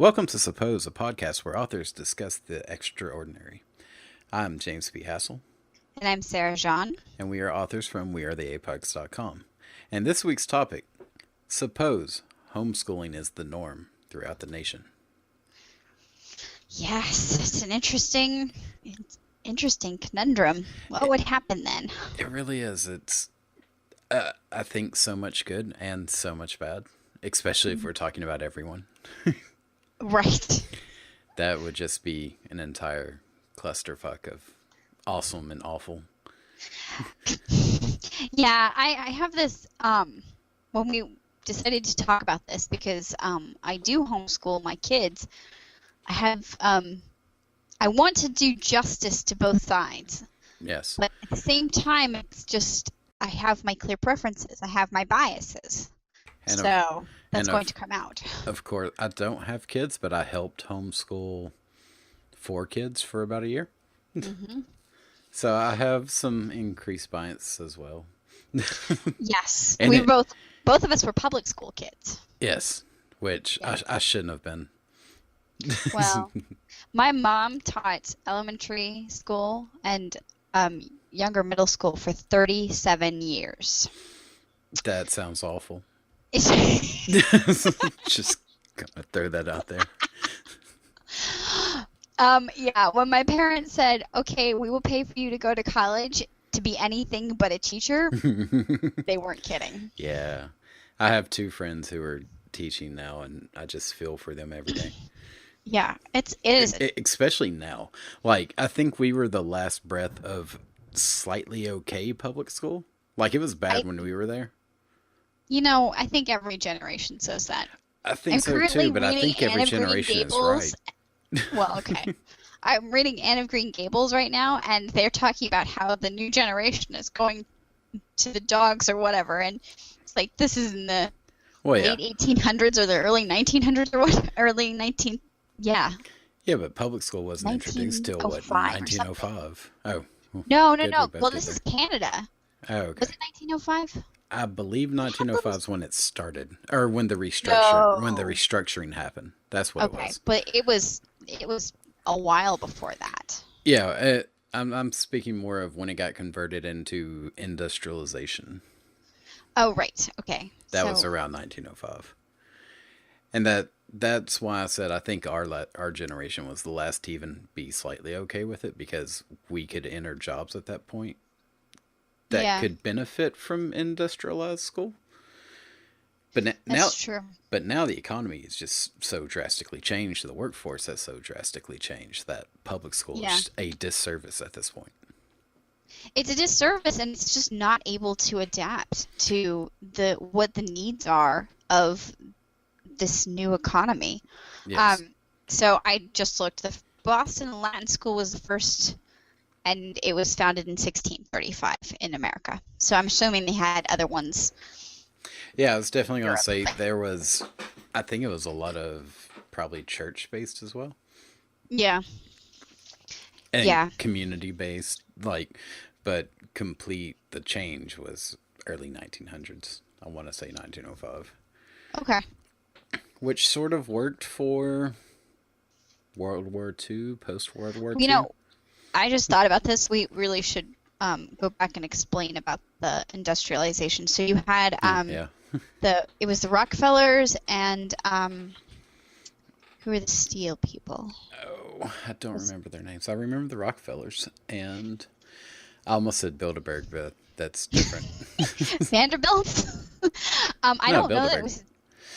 Welcome to Suppose, a podcast where authors discuss the extraordinary. I'm James B. Hassell, And I'm Sarah Jaune. and we are authors from wearetheapex.com. And this week's topic, suppose homeschooling is the norm throughout the nation. Yes, it's an interesting conundrum. What would happen then? It really is. It's, I think, so much good and so much bad, especially if we're talking about everyone. Right. That would just be an entire clusterfuck of awesome and awful. Yeah, I have this when we decided to talk about this because I do homeschool my kids. I want to do justice to both sides. Yes. But at the same time, it's just I have my clear preferences. I have my biases. And So that's and going of- to come out. Of course, I don't have kids, but I helped homeschool 4 kids for about a year. Hmm. So I have some increased bias as well. Yes, And we it- both of us were public school kids. Yes, which Yeah. I shouldn't have been. Well, my mom taught elementary school and younger middle school for 37 years. That sounds awful. It's- Just gonna throw that out there. yeah, when my parents said, "Okay, we will pay for you to go to college to be anything but a teacher," they weren't kidding. Yeah. I have 2 friends who are teaching now, and I just feel for them every day. Yeah, it is. Especially now. Like, I think we were the last breath of slightly okay public school. Like, it was bad I, when we were there. I think every generation says that. I think I'm so currently too, but I reading think every Anne of Green generation is Gables. right. Well, okay. I'm reading Anne of Green Gables right now, and they're talking about how the new generation is going to the dogs or whatever, and it's like this is in the Well, yeah. late 1800s or the early 1900s or what? Early 19, yeah. Yeah, but public school wasn't introduced till what, 1905 or something. 1905? Oh, well, No, no, good, no. we both Well, did this is there. Canada. Oh, okay. Was it 1905? I believe 1905 is when it started, or when the No. restructuring happened. That's what it Okay, was. but it was a while before that. Yeah, I'm speaking more of when it got converted into industrialization. Oh, right. Okay. That was So, around 1905, and that's why I said I think our generation was the last to even be slightly okay with it, because we could enter jobs at that point that yeah, could benefit from industrialized school. But now, that's true. but now the economy is just so drastically changed. The workforce has so drastically changed that public school Yeah. is a disservice at this point. It's a disservice, and it's just not able to adapt to what the needs are of this new economy. Yes. So I just looked. The Boston Latin School was the first, and it was founded in 1635 in America. So I'm assuming they had other ones. Yeah, I was definitely going to Europe. say there was, I think it was a lot of probably church based as well. Yeah, And yeah, community based, like, but the change was early 1900s. I want to say 1905, okay. which sort of worked for World War II, post World War You II. know, I just thought about this. We really should go back and explain about the industrialization. So you had Yeah. it was the Rockefellers and who were the steel people? Oh, I don't Was remember their names. I remember the Rockefellers, and I almost said Bilderberg, but that's different. Vanderbilt? I No, don't know that it Bilderberg. was.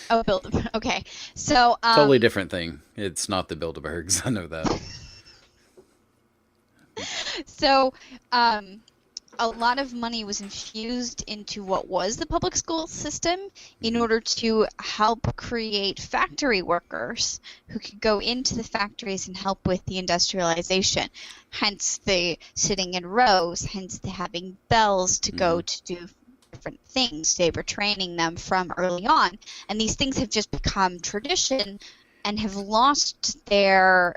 Oh, Bilderberg. Okay, so Totally different thing. It's not the Bilderbergs. I know that. so um, a lot of money was infused into what was the public school system in Hmm. order to help create factory workers who could go into the factories and help with the industrialization. Hence the sitting in rows, hence the having bells to Hmm. go to do different things. They were training them from early on. And these things have just become tradition and have lost their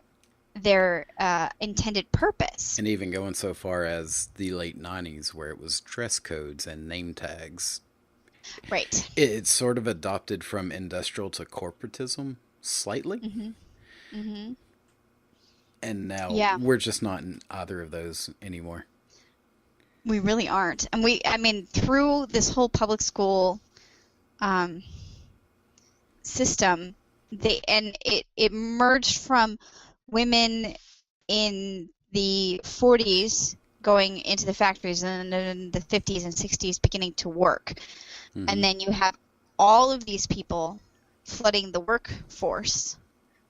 intended purpose. And even going so far as the late 90s, where it was dress codes and name tags. Right. It's sort of adopted from industrial to corporatism. slightly. Mhm. Mhm. And now Yeah, we're just not in either of those anymore. we really aren't. And I mean, through this whole public school um, system, it merged from women in the 40s going into the factories, and then in the 50s and 60s beginning to work. Mm-hmm. And then you have all of these people flooding the workforce,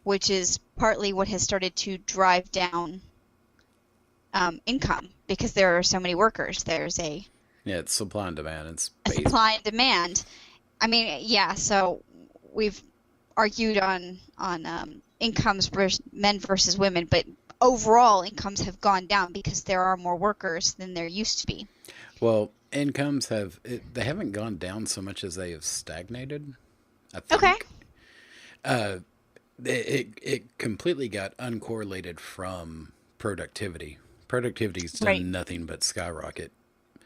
which is partly what has started to drive down income, because there are so many workers. There's a It's supply and demand. It's supply and demand. I mean, yeah, so we've argued on incomes versus men versus women, but overall incomes have gone down because there are more workers than there used to be. well, incomes they haven't gone down so much as they have stagnated, I Okay. think. It completely got uncorrelated from productivity. Productivity's Right. done nothing but skyrocket.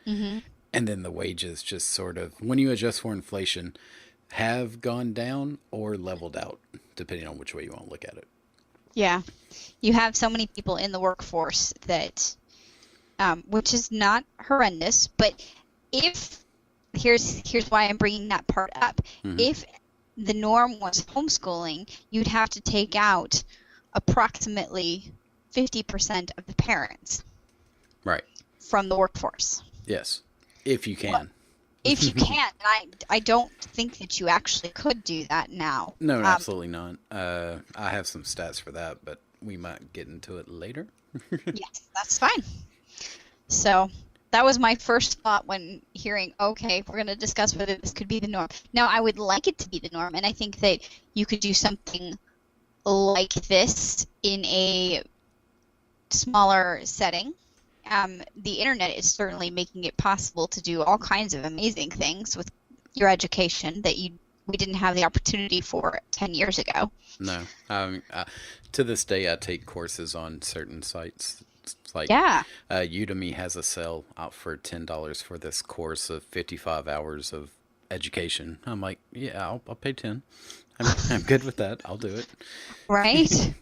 Mm-hmm. And then the wages just sort of, when you adjust for inflation, have gone down or leveled out, depending on which way you want to look at it. Yeah. You have so many people in the workforce that, which is not horrendous, but if here's why I'm bringing that part up. Mm-hmm. If the norm was homeschooling, you'd have to take out approximately 50% of the parents Right. from the workforce. Yes. If you can. Well, if you can, and I don't think that you actually could do that now. No, absolutely not. I have some stats for that, but we might get into it later. Yes, that's fine. So that was my first thought when hearing, okay, we're going to discuss whether this could be the norm. Now, I would like it to be the norm, and I think that you could do something like this in a smaller setting. The internet is certainly making it possible to do all kinds of amazing things with your education that we didn't have the opportunity for 10 years ago. No. To this day, I take courses on certain sites. It's like Yeah. Udemy has a sale out for $10 for this course of 55 hours of education. I'm like, yeah, I'll pay 10. I'm good with that. I'll do it. Right?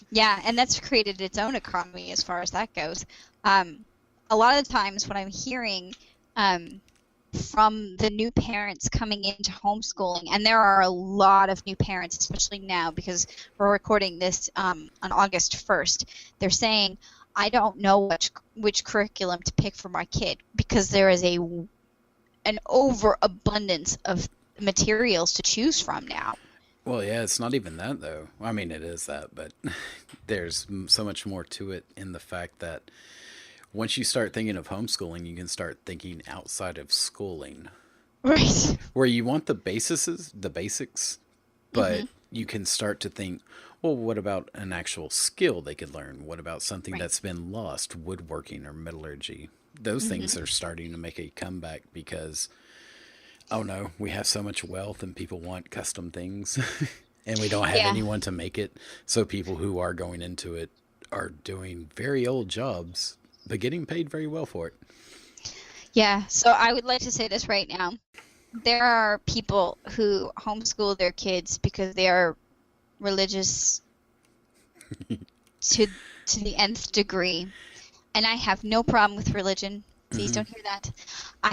Yeah, and that's created its own economy as far as that goes. A lot of the times what I'm hearing from the new parents coming into homeschooling, and there are a lot of new parents, especially now because we're recording this on August 1st, they're saying, I don't know which curriculum to pick for my kid because there is an overabundance of materials to choose from now. Well, yeah, it's not even that, though. I mean, it is that, but there's so much more to it in the fact that once you start thinking of homeschooling, you can start thinking outside of schooling. Right. Where you want the basics, but you can start to think, well, what about an actual skill they could learn? What about something that's been lost, woodworking or metallurgy? Those things are starting to make a comeback because, oh no, we have so much wealth and people want custom things and we don't have anyone to make it. So people who are going into it are doing very old jobs, but getting paid very well for it. Yeah, so I would like to say this right now. There are people who homeschool their kids because they are religious to the nth degree. And I have no problem with religion. Please don't hear that. I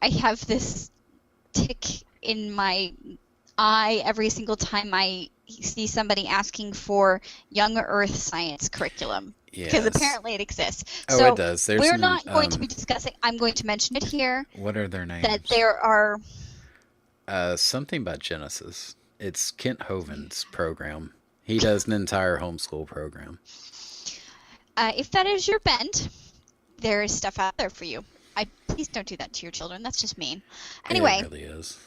have this tick in my eye every single time I see somebody asking for young earth science curriculum. Because apparently it exists. Oh, so it does. We're not going to be discussing. I'm going to mention it here. What are their names? That there are something about Genesis. It's Kent Hovind's program. He does an entire homeschool program. If that is your bent, there is stuff out there for you. Please don't do that to your children. That's just mean. Anyway. It really is.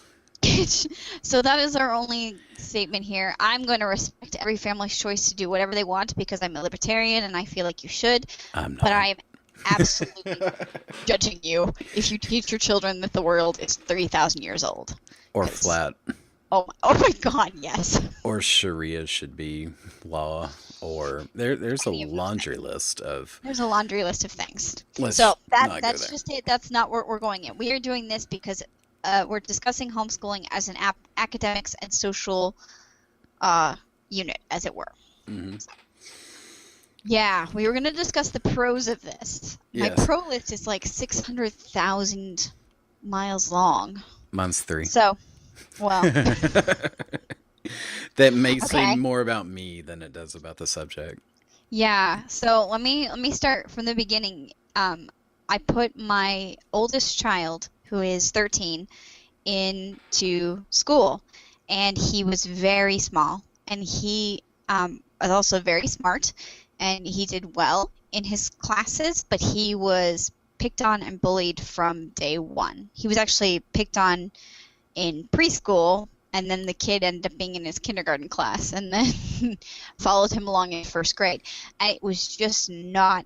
So that is our only statement here. I'm going to respect every family's choice to do whatever they want because I'm a libertarian and I feel like you should. I'm not. But I am absolutely judging you if you teach your children that the world is 3,000 years old. Or flat. Oh my God, yes. Or Sharia should be law. Or there's a laundry list of. There's a laundry list of things. That's just it. That's not where we're going in. We are doing this because we're discussing homeschooling as an academics and social unit, as it were. Mm-hmm. Yeah, we were going to discuss the pros of this. Yes. My pro list is like 600,000 miles long. Mine's 3. So, well. That may Okay. seem more about me than it does about the subject. Yeah, so let me start from the beginning. I put my oldest child, who is 13, into school, and he was very small, and he was also very smart, and he did well in his classes, but he was picked on and bullied from day one. He was actually picked on in preschool, and then the kid ended up being in his kindergarten class, and then followed him along in first grade. And it was just not.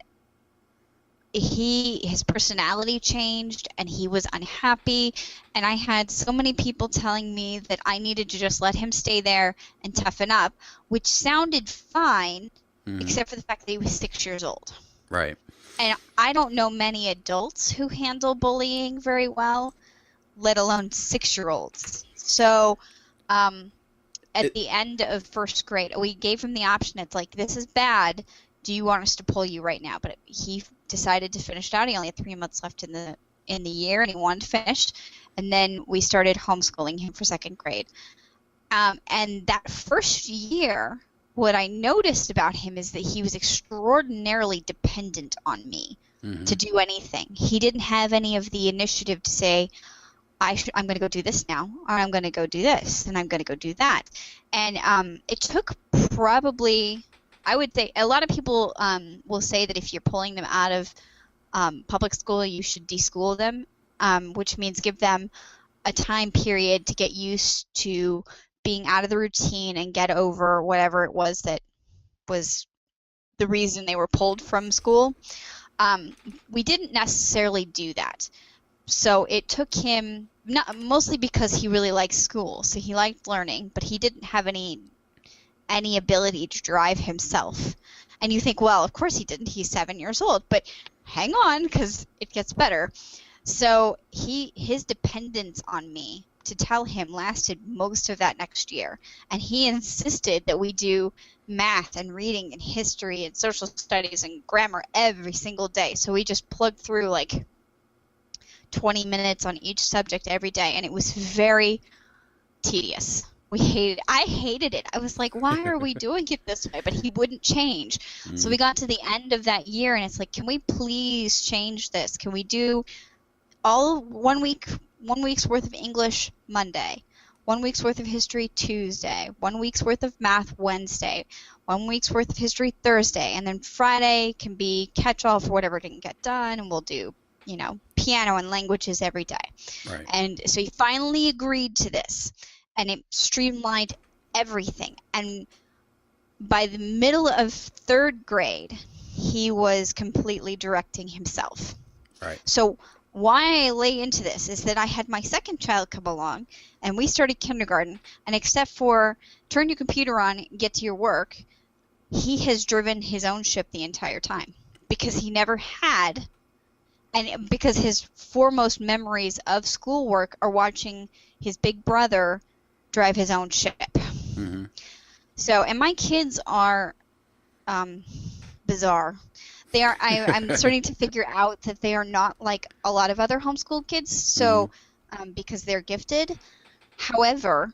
His personality changed, and he was unhappy. And I had so many people telling me that I needed to just let him stay there and toughen up, which sounded fine, except for the fact that he was 6 years old. Right. And I don't know many adults who handle bullying very well, let alone 6-year-olds. So at the end of first grade, we gave him the option. It's like, this is bad. Do you want us to pull you right now? But he decided to finish it out. He only had 3 months left in the year, and he wanted to finish. And then we started homeschooling him for second grade. And that first year, what I noticed about him is that he was extraordinarily dependent on me to do anything. He didn't have any of the initiative to say, I'm going to go do this now, or I'm going to go do this, and I'm going to go do that. And it took probably, I would say, a lot of people will say that if you're pulling them out of public school, you should deschool them, which means give them a time period to get used to being out of the routine and get over whatever it was that was the reason they were pulled from school. We didn't necessarily do that. So it took him, mostly because he really liked school, so he liked learning, but he didn't have any ability to drive himself. And you think, well, of course he didn't. He's 7 years old, but hang on, because it gets better. So his dependence on me to tell him lasted most of that next year, and he insisted that we do math and reading and history and social studies and grammar every single day. So we just plugged through like 20 minutes on each subject every day, and it was very tedious. I hated it. I was like, why are we doing it this way? But he wouldn't change. So we got to the end of that year, and it's like, can we please change this? Can we do all 1 week's worth of English Monday, 1 week's worth of history Tuesday, 1 week's worth of math Wednesday, 1 week's worth of history Thursday, and then Friday can be catch-all for whatever didn't get done, and we'll do, piano and languages every day. Right. And so he finally agreed to this, and it streamlined everything. And by the middle of third grade, he was completely directing himself. Right. So why I lay into this is that I had my second child come along, and we started kindergarten, and except for turn your computer on and get to your work, he has driven his own ship the entire time, because he never had, and because his foremost memories of schoolwork are watching his big brother drive his own ship. Mm-hmm. So, and my kids are bizarre. They are. I'm starting to figure out that they are not like a lot of other homeschooled kids. So, because they're gifted. However,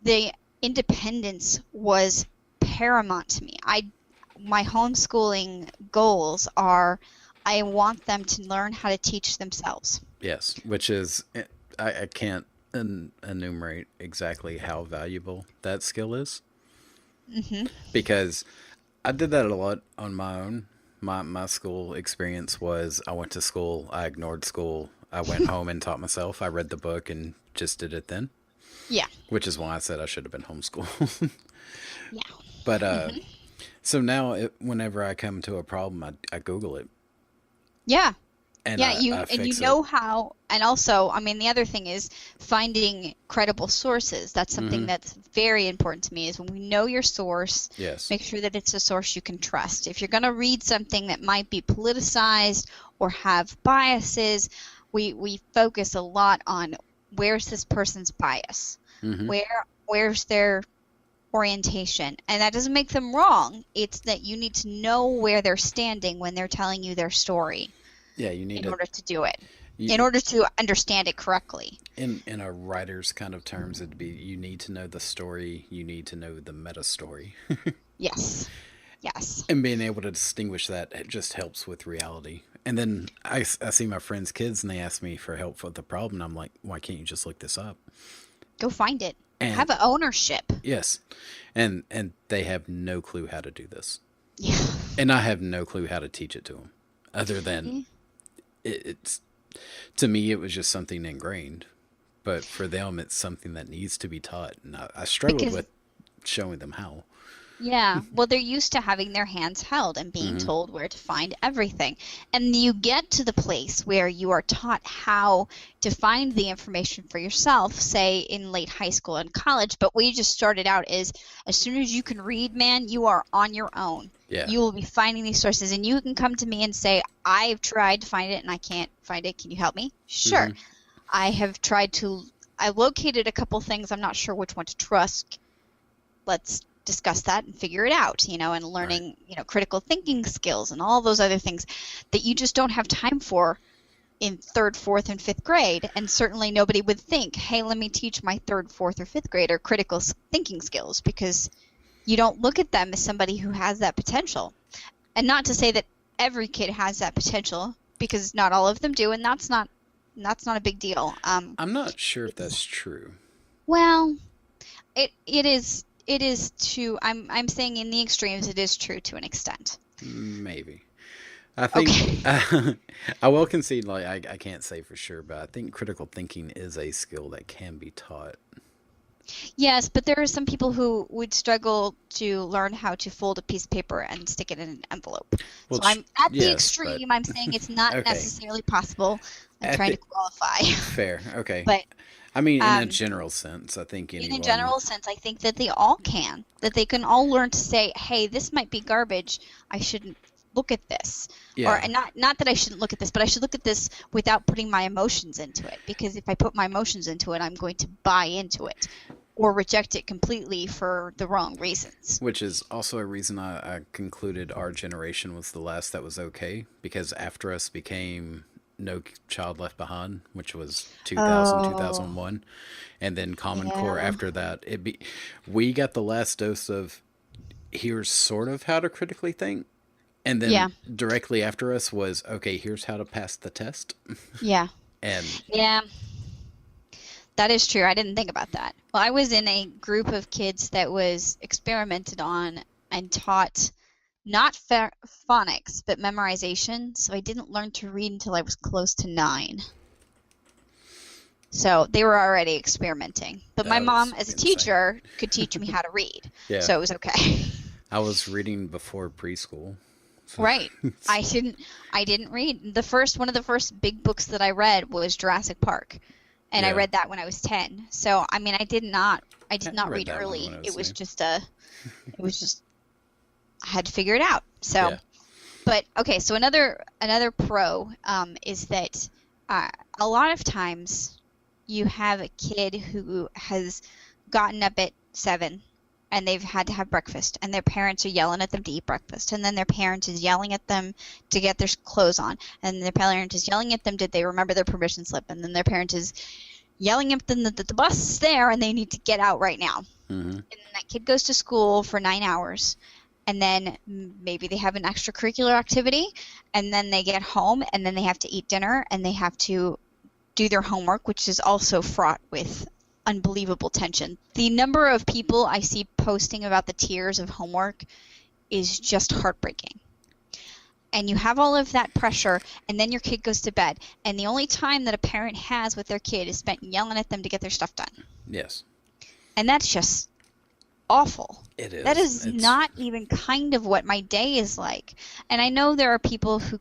the independence was paramount to me. My homeschooling goals are, I want them to learn how to teach themselves. Yes, which is, I can't enumerate exactly how valuable that skill is. Mm-hmm. Because I did that a lot on my own. My school experience was, I went to school, I ignored school, I went home and taught myself. I read the book and just did it then. Yeah. Which is why I said I should have been homeschooled. Yeah. But so now whenever I come to a problem, I Google it. Yeah. And yeah, I and you fix know it. how, and also, I mean, the other thing is finding credible sources. That's something that's very important to me, is when we know your source, Yes. make sure that it's a source you can trust. If you're going to read something that might be politicized or have biases, we focus a lot on where's this person's bias? Mm-hmm. Where's their orientation? And that doesn't make them wrong. It's that you need to know where they're standing when they're telling you their story. Yeah, you need in to, order to do it. you, In order to understand it correctly. in a writer's kind of terms, it'd be you need to know the story, you need to know the meta story. Yes. Yes. And being able to distinguish that, it just helps with reality. And then I see my friends' kids and they ask me for help with the problem. And I'm like, why can't you just look this up? Go find it. And have ownership. yes. And they have no clue how to do this. Yeah. And I have no clue how to teach it to them. Other than it's, to me, it was just something ingrained. But for them, it's something that needs to be taught. And I struggled with showing them how. Yeah, well, they're used to having their hands held and being told where to find everything. And you get to the place where you are taught how to find the information for yourself, say in late high school and college. But we just started out is as soon as you can read, man, you are on your own. Yeah. You will be finding these sources. And you can come to me and say, I've tried to find it and I can't find it. Can you help me? Sure. I have tried to – I located a couple things. I'm not sure which one to trust. Let's discuss that and figure it out, and learning, critical thinking skills and all those other things that you just don't have time for in 3rd, 4th, and 5th grade. And certainly nobody would think, hey, let me teach my 3rd, 4th, or 5th grader critical thinking skills, because you don't look at them as somebody who has that potential. And not to say that every kid has that potential, because not all of them do, and that's not a big deal. I'm not sure if that's true. Well, it is. It is to I'm saying in the extremes it is true to an extent. Maybe. I think I will concede, like I can't say for sure, but I think critical thinking is a skill that can be taught. Yes, but there are some people who would struggle to learn how to fold a piece of paper and stick it in an envelope. Well, so I'm at the extreme. I'm saying it's not necessarily possible. I'm trying to qualify. Fair. Okay. But I mean, in a general sense, I think anyone... In a general sense, I think that they all can. That they can all learn to say, hey, this might be garbage. I shouldn't look at this. Yeah. Or not that I shouldn't look at this, but I should look at this without putting my emotions into it. Because if I put my emotions into it, I'm going to buy into it. Or reject it completely for the wrong reasons. Which is also a reason I concluded our generation was the last that was okay. Because after us became... No Child Left Behind, which was 2001, and then Common Core after that. We got the last dose of here's sort of how to critically think, and then directly after us was okay, here's how to pass the test. Yeah. And that is true. I didn't think about that. Well, I was in a group of kids that was experimented on and taught not phonics, but memorization. So I didn't learn to read until I was close to 9. So they were already experimenting. But my mom, as a teacher, could teach me how to read. Yeah. So it was okay. I was reading before preschool. So. Right. I didn't read. One of the first big books that I read was Jurassic Park. And I read that when I was 10. So I mean, I did not read early. It was just I had to figure it out. So, but okay. So another pro is that a lot of times you have a kid who has gotten up at 7 and they've had to have breakfast and their parents are yelling at them to eat breakfast, and then their parent is yelling at them to get their clothes on, and their parent is yelling at them, did they remember their permission slip, and then their parent is yelling at them that the bus is there and they need to get out right now. And then that kid goes to school for 9 hours. And then maybe they have an extracurricular activity, and then they get home, and then they have to eat dinner, and they have to do their homework, which is also fraught with unbelievable tension. The number of people I see posting about the tiers of homework is just heartbreaking. And you have all of that pressure, and then your kid goes to bed, and the only time that a parent has with their kid is spent yelling at them to get their stuff done. Yes. And that's just awful. It is. That is not even kind of what my day is like. And I know there are people who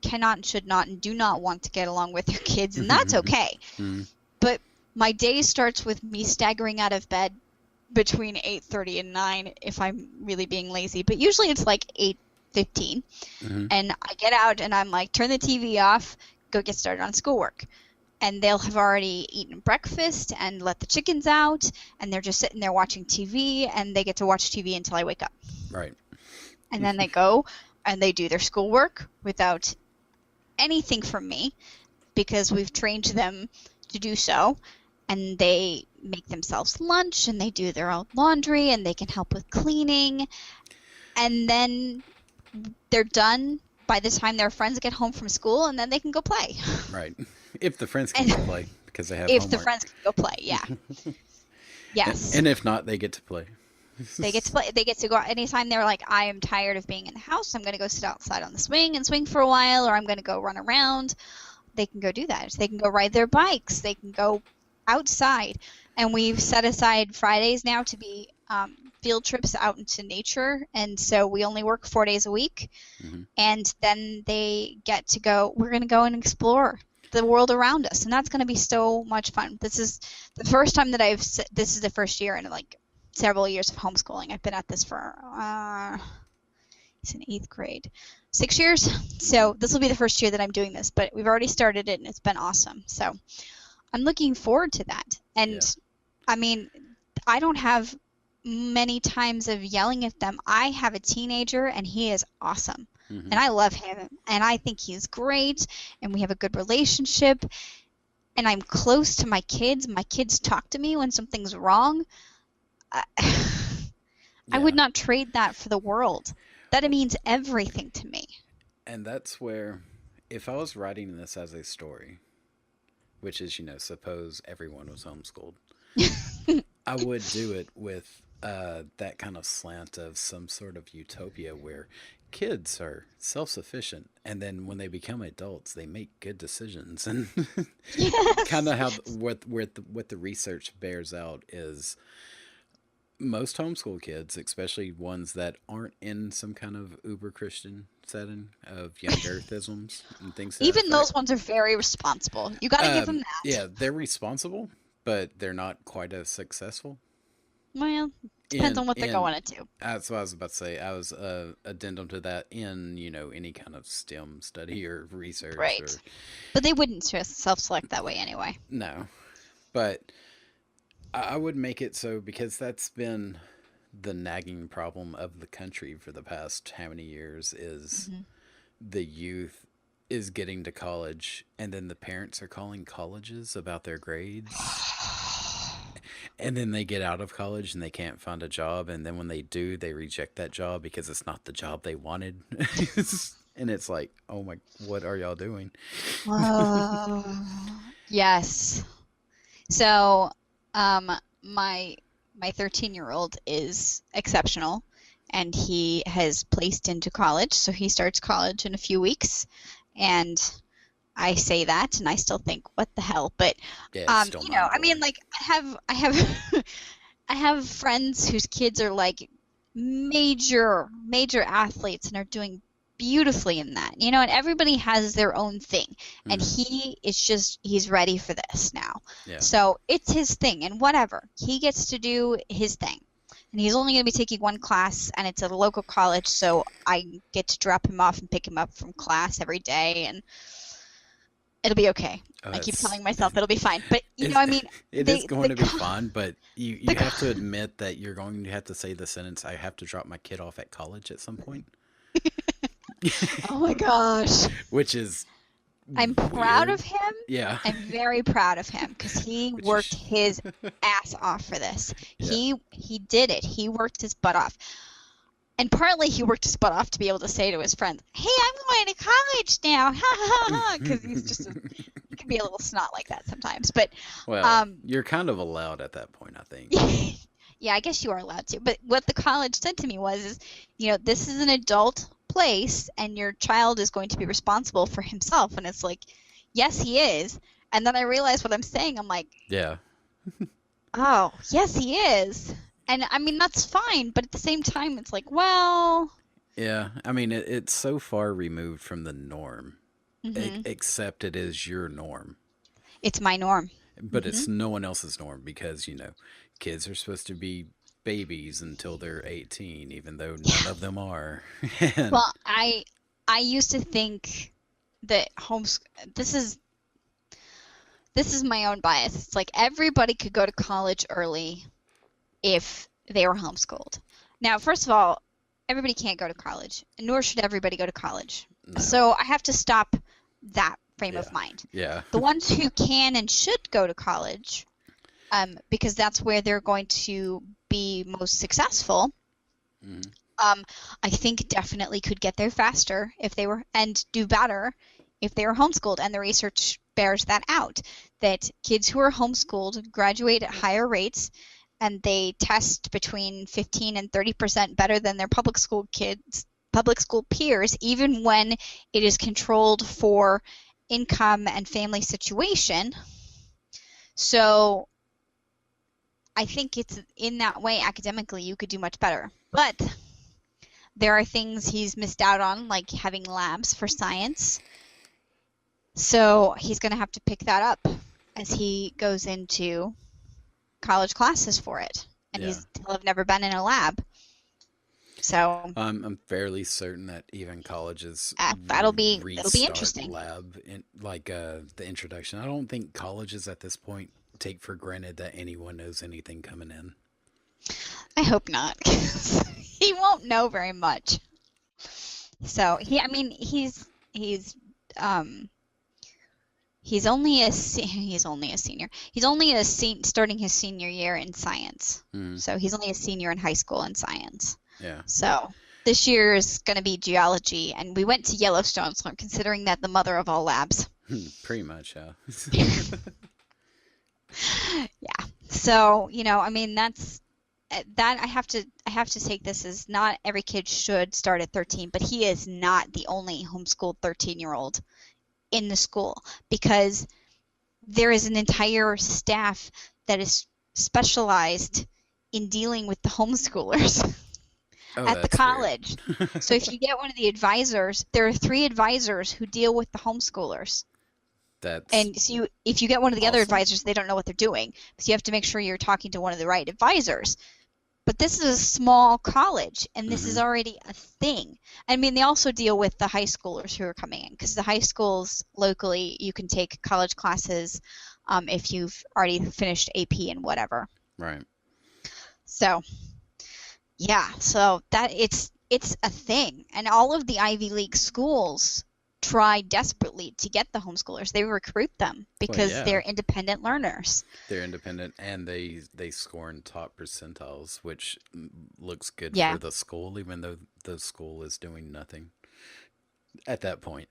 cannot and should not and do not want to get along with their kids, and that's okay. But my day starts with me staggering out of bed between 8:30 and 9 if I'm really being lazy. But usually it's like 8:15. And I get out and I'm like, turn the TV off, go get started on schoolwork. and they'll have already eaten breakfast and let the chickens out, and they're just sitting there watching TV, and they get to watch TV until I wake up. Right. And then they go and they do their schoolwork without anything from me because we've trained them to do so. And they make themselves lunch and they do their own laundry and they can help with cleaning. And then they're done by the time their friends get home from school, and then they can go play. Right. If the friends can go play, because they have If homework. the friends can go play, yeah. Yes. And if not, they get to play. They get to play. They get to go out anytime they're like, I am tired of being in the house. I'm going to go sit outside on the swing and swing for a while, or I'm going to go run around. They can go do that. They can go ride their bikes. They can go outside. And we've set aside Fridays now to be field trips out into nature. And so we only work 4 days a week. Mm-hmm. And then they get to go, we're going to go and explore the world around us. And that's going to be so much fun. This is the first time that this is the first year in like several years of homeschooling. I've been at this for, it's in 8th grade, 6 years. So this will be the first year that I'm doing this, but we've already started it and it's been awesome. So I'm looking forward to that. And Yeah. I mean, I don't have many times of yelling at them. I have a teenager and he is awesome. Mm-hmm. And I love him and I think he's great and we have a good relationship and I'm close to my kids. My kids talk to me when something's wrong. I would not trade that for the world. That means everything to me. And that's where, if I was writing this as a story, which is, suppose everyone was homeschooled, I would do it with that kind of slant of some sort of utopia where kids are self-sufficient, and then when they become adults, they make good decisions. And Yes. kind of how what the research bears out is most homeschool kids, especially ones that aren't in some kind of uber Christian setting of young earthisms and things. Even those ones are very responsible. You got to give them that. Yeah, they're responsible, but they're not quite as successful. Well, depends on what they're going into. That's what I was about to say. I was addendum to that in any kind of STEM study or research. Right. Or, But they wouldn't self-select that way anyway. no, but I would make it so, because that's been the nagging problem of the country for the past how many years is the youth is getting to college and then the parents are calling colleges about their grades. And then they get out of college and they can't find a job, and then when they do, they reject that job because it's not the job they wanted. And it's like, oh my, what are y'all doing? Yes. So, my 13-year-old is exceptional, and he has placed into college. So he starts college in a few weeks, and I say that, and I still think, what the hell? But Yeah, it's still I mean, like I have I have friends whose kids are like major athletes and are doing beautifully in that, and everybody has their own thing, and he is he's ready for this now. Yeah. So it's his thing, and whatever, he gets to do his thing. And he's only going to be taking one class, and it's at a local college, so I get to drop him off and pick him up from class every day, and it'll be okay. I keep telling myself it'll be fine. But, I mean... It is going to be fun, but you have to admit that you're going to have to say the sentence, I have to drop my kid off at college at some point. Oh my gosh. Which is I'm proud weird. of him. Yeah. I'm very proud of him because he worked his ass off for this. Yeah. He did it. He worked his butt off. And partly he worked his butt off to be able to say to his friends, hey, I'm going to college now. Ha ha ha. Because he's just, he can be a little snot like that sometimes. But, well, you're kind of allowed at that point, I think. Yeah, I guess you are allowed to. But what the college said to me was, this is an adult place and your child is going to be responsible for himself. And it's like, yes, he is. And then I realized what I'm saying. I'm like, yeah. Oh, yes, he is. And I mean, that's fine. But at the same time, it's like, well. Yeah. I mean, it's so far removed from the norm, except it is your norm. It's my norm. But it's no one else's norm because, kids are supposed to be babies until they're 18, even though none of them are. Well, I used to think that this is this is my own bias. It's like everybody could go to college early if they were homeschooled. Now, first of all, everybody can't go to college, nor should everybody go to college. No. So I have to stop that frame Yeah. of mind. Yeah. The ones who can and should go to college, because that's where they're going to be most successful, Mhm. I think definitely could get there faster if they were, and do better if they were homeschooled. And the research bears that out, that kids who are homeschooled graduate at higher rates, and they test between 15 and 30% better than their public school peers, even when it is controlled for income and family situation. So I think it's in that way, academically, you could do much better. But there are things he's missed out on, like having labs for science. So he's going to have to pick that up as he goes into college classes for it. And Yeah. he'll have never been in a lab. So I'm fairly certain that even colleges that'll be restart interesting. lab the introduction. I don't think colleges at this point take for granted that anyone knows anything coming in. I hope not. He won't know very much. So he's only a senior. He's only starting his senior year in science. Mm. So he's only a senior in high school in science. Yeah. So this year is going to be geology, and we went to Yellowstone, so I'm considering that the mother of all labs. Pretty much, yeah. Yeah. So, I mean, that's that I have to take this as not every kid should start at 13, but he is not the only homeschooled 13-year-old in the school, because there is an entire staff that is specialized in dealing with the homeschoolers at the college. So if you get one of the advisors, there are 3 advisors who deal with the homeschoolers. And so if you get one of the other advisors, they don't know what they're doing. So you have to make sure you're talking to one of the right advisors. But this is a small college, and this is already a thing. I mean, they also deal with the high schoolers who are coming in, because the high schools locally, you can take college classes if you've already finished AP and whatever. Right. So, yeah, so that it's a thing. And all of the Ivy League schools try desperately to get the homeschoolers. They recruit them because they're independent learners. They're independent, and they score in top percentiles, which looks good for the school, even though the school is doing nothing at that point.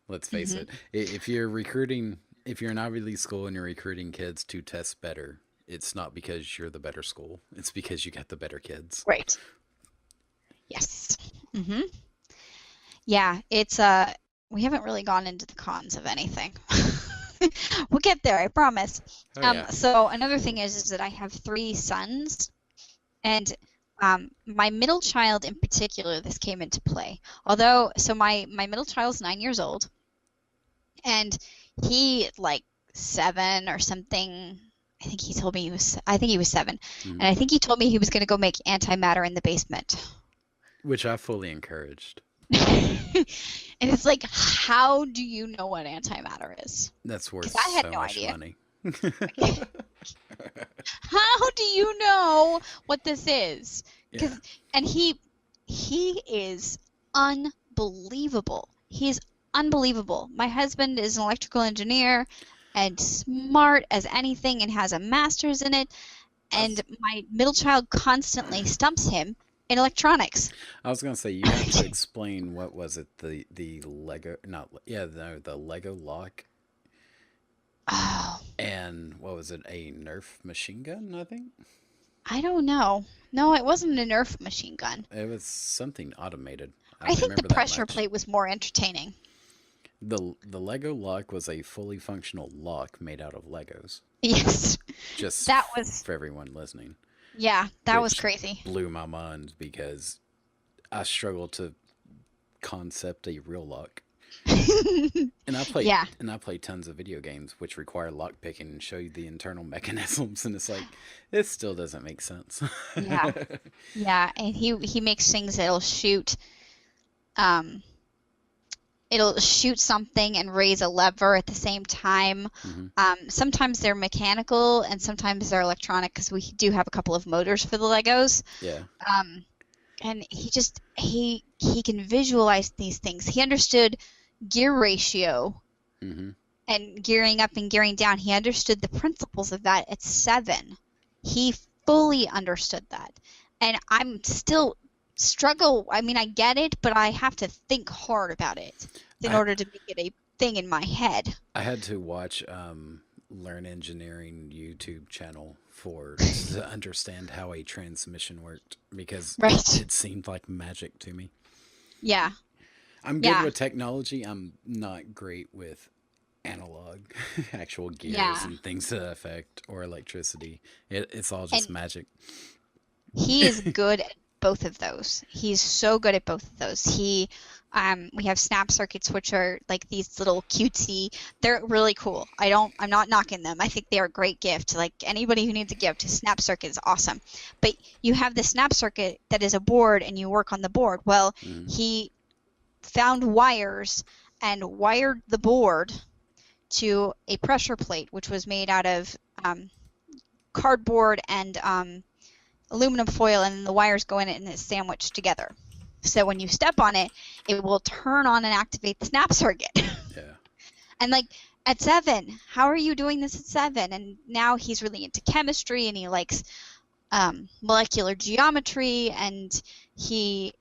Let's face it. If you're an Ivy League school and you're recruiting kids to test better, it's not because you're the better school. It's because you got the better kids. Right. Yes. Mm-hmm. Yeah, it's we haven't really gone into the cons of anything. We'll get there, I promise. So another thing is that I have 3 sons, and my middle child in particular, this came into play. So my middle child's 9 years old, and he like 7 or something. I think he told me he was 7, and I think he told me he was going to go make antimatter in the basement, which I fully encouraged. And it's like, how do you know what antimatter is? That's worth I had so no much idea. money. How do you know what this is? Yeah. And he is unbelievable. He's unbelievable. My husband is an electrical engineer and smart as anything and has a master's in it. And my middle child constantly stumps him in electronics. I was gonna say, you have to explain, what was it, the Lego, the Lego lock, and what was it, a Nerf machine gun? I think. I don't know. No, it wasn't a Nerf machine gun. It was something automated. I think the pressure plate was more entertaining. The Lego lock was a fully functional lock made out of Legos. Yes. Just for everyone listening. Yeah, that was crazy. Blew my mind, because I struggle to concept a real lock. And I play tons of video games which require lock picking and show you the internal mechanisms, and it's like, this still doesn't make sense. Yeah, and he makes things that'll shoot it'll shoot something and raise a lever at the same time. Mm-hmm. Sometimes they're mechanical and sometimes they're electronic because we do have a couple of motors for the Legos. Yeah. Um, and he can visualize these things. He understood gear ratio Mm-hmm. and gearing up and gearing down. He understood the principles of that at 7. He fully understood that. And I'm still struggle. I mean, I get it, but I have to think hard about it in I order to make it a thing in my head. I had to watch Learn Engineering YouTube channel for to understand how a transmission worked because Right. it seemed like magic to me. Yeah. I'm good Yeah. with technology. I'm not great with analog, actual gears Yeah. and things to that effect or electricity. It's all just And magic. he is good at both of those. He's so good at both of those. We have snap circuits, which are like these little cutesy. They're really cool. I'm not knocking them. I think they are a great gift. Like anybody who needs a gift, a snap circuit is awesome. But you have the snap circuit that is a board, and you work on the board. Well, Mm-hmm. he found wires and wired the board to a pressure plate, which was made out of cardboard and aluminum foil, and the wires go in it and it's sandwiched together. So when you step on it, it will turn on and activate the snap circuit. Yeah. And like at 7, how are you doing this at 7? And now he's really into chemistry and he likes molecular geometry, and he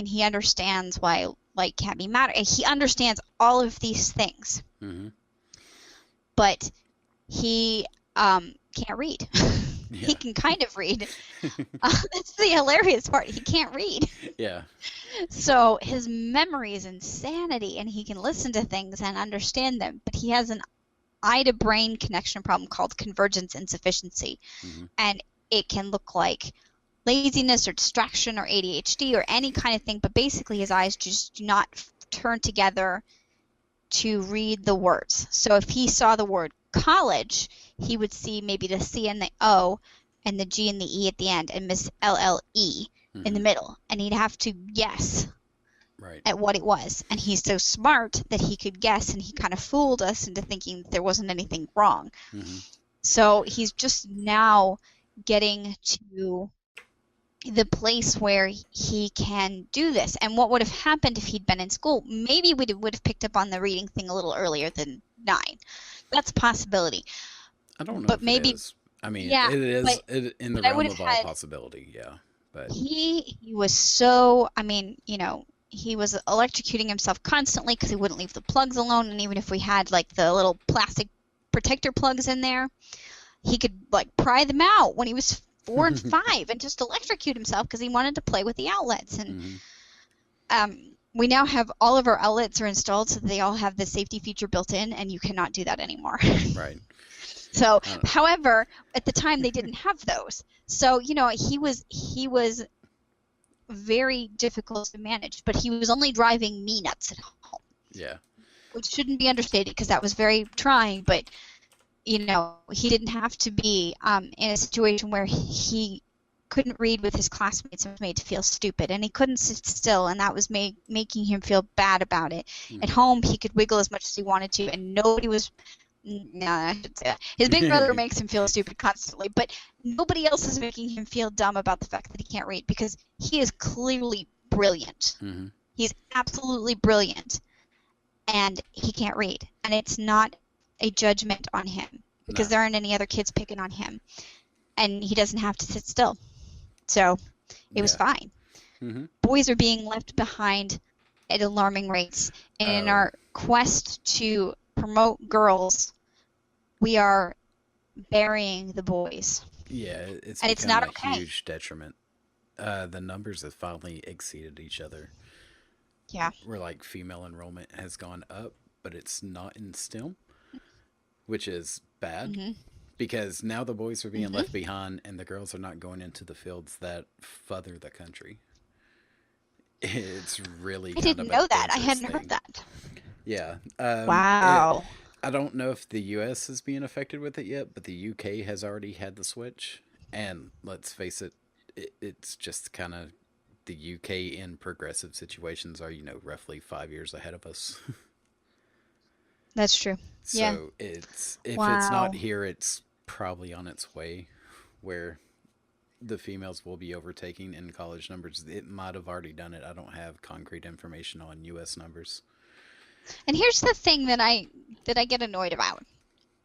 he understands why light can't be matter. And he understands all of these things, Mm-hmm. but he can't read. Yeah. He can kind of read. That's the hilarious part. He can't read. Yeah. So his memory is insanity, and he can listen to things and understand them, but he has an eye to brain connection problem called convergence insufficiency. Mm-hmm. And it can look like laziness or distraction or ADHD or any kind of thing, but basically his eyes just do not turn together to read the words. So if he saw the word college, he would see maybe the C and the O and the G and the E at the end and miss LLE in the middle, and he'd have to guess Right. at what it was. And he's so smart that he could guess, and he kind of fooled us into thinking that there wasn't anything wrong. Mm-hmm. So he's just now getting to the place where he can do this. And what would have happened if he'd been in school? Maybe we would have picked up on the reading thing a little earlier than 9. That's a possibility. I don't know But if maybe, it is. I mean, yeah, it is but in the I realm would of have all had possibility. Yeah. But he was so, he was electrocuting himself constantly because he wouldn't leave the plugs alone. And even if we had like the little plastic protector plugs in there, he could like pry them out when he was 4 and 5 and just electrocute himself because he wanted to play with the outlets. And we now have all of our outlets are installed so they all have the safety feature built in, and you cannot do that anymore. Right. So, however, at the time they didn't have those. So, he was very difficult to manage, but he was only driving me nuts at home. Yeah. Which shouldn't be understated because that was very trying, but he didn't have to be in a situation where he couldn't read with his classmates and was made to feel stupid, and he couldn't sit still, and that was making him feel bad about it. At home, he could wiggle as much as he wanted to, and nobody was. No, I should say that. His big brother makes him feel stupid constantly, but nobody else is making him feel dumb about the fact that he can't read because he is clearly brilliant. Mm-hmm. He's absolutely brilliant, and he can't read, and it's not a judgment on him because there aren't any other kids picking on him, and he doesn't have to sit still. So it was fine. Mm-hmm. Boys are being left behind at alarming rates, and in our quest to promote girls, we are burying the boys. Yeah, and it's not a okay. huge detriment. The numbers have finally exceeded each other. Yeah. Where like female enrollment has gone up, but it's not in STEM, which is bad because now the boys are being left behind and the girls are not going into the fields that further the country. It's really I didn't know that. I hadn't heard that. Yeah. Wow. I don't know if the U.S. is being affected with it yet, but the U.K. has already had the switch. And let's face it, it's just kind of the UK in progressive situations are, roughly 5 years ahead of us. That's true. Yeah. So it's if it's not Wow. here, it's probably on its way where the females will be overtaking in college numbers. It might have already done it. I don't have concrete information on US numbers. And here's the thing that I get annoyed about.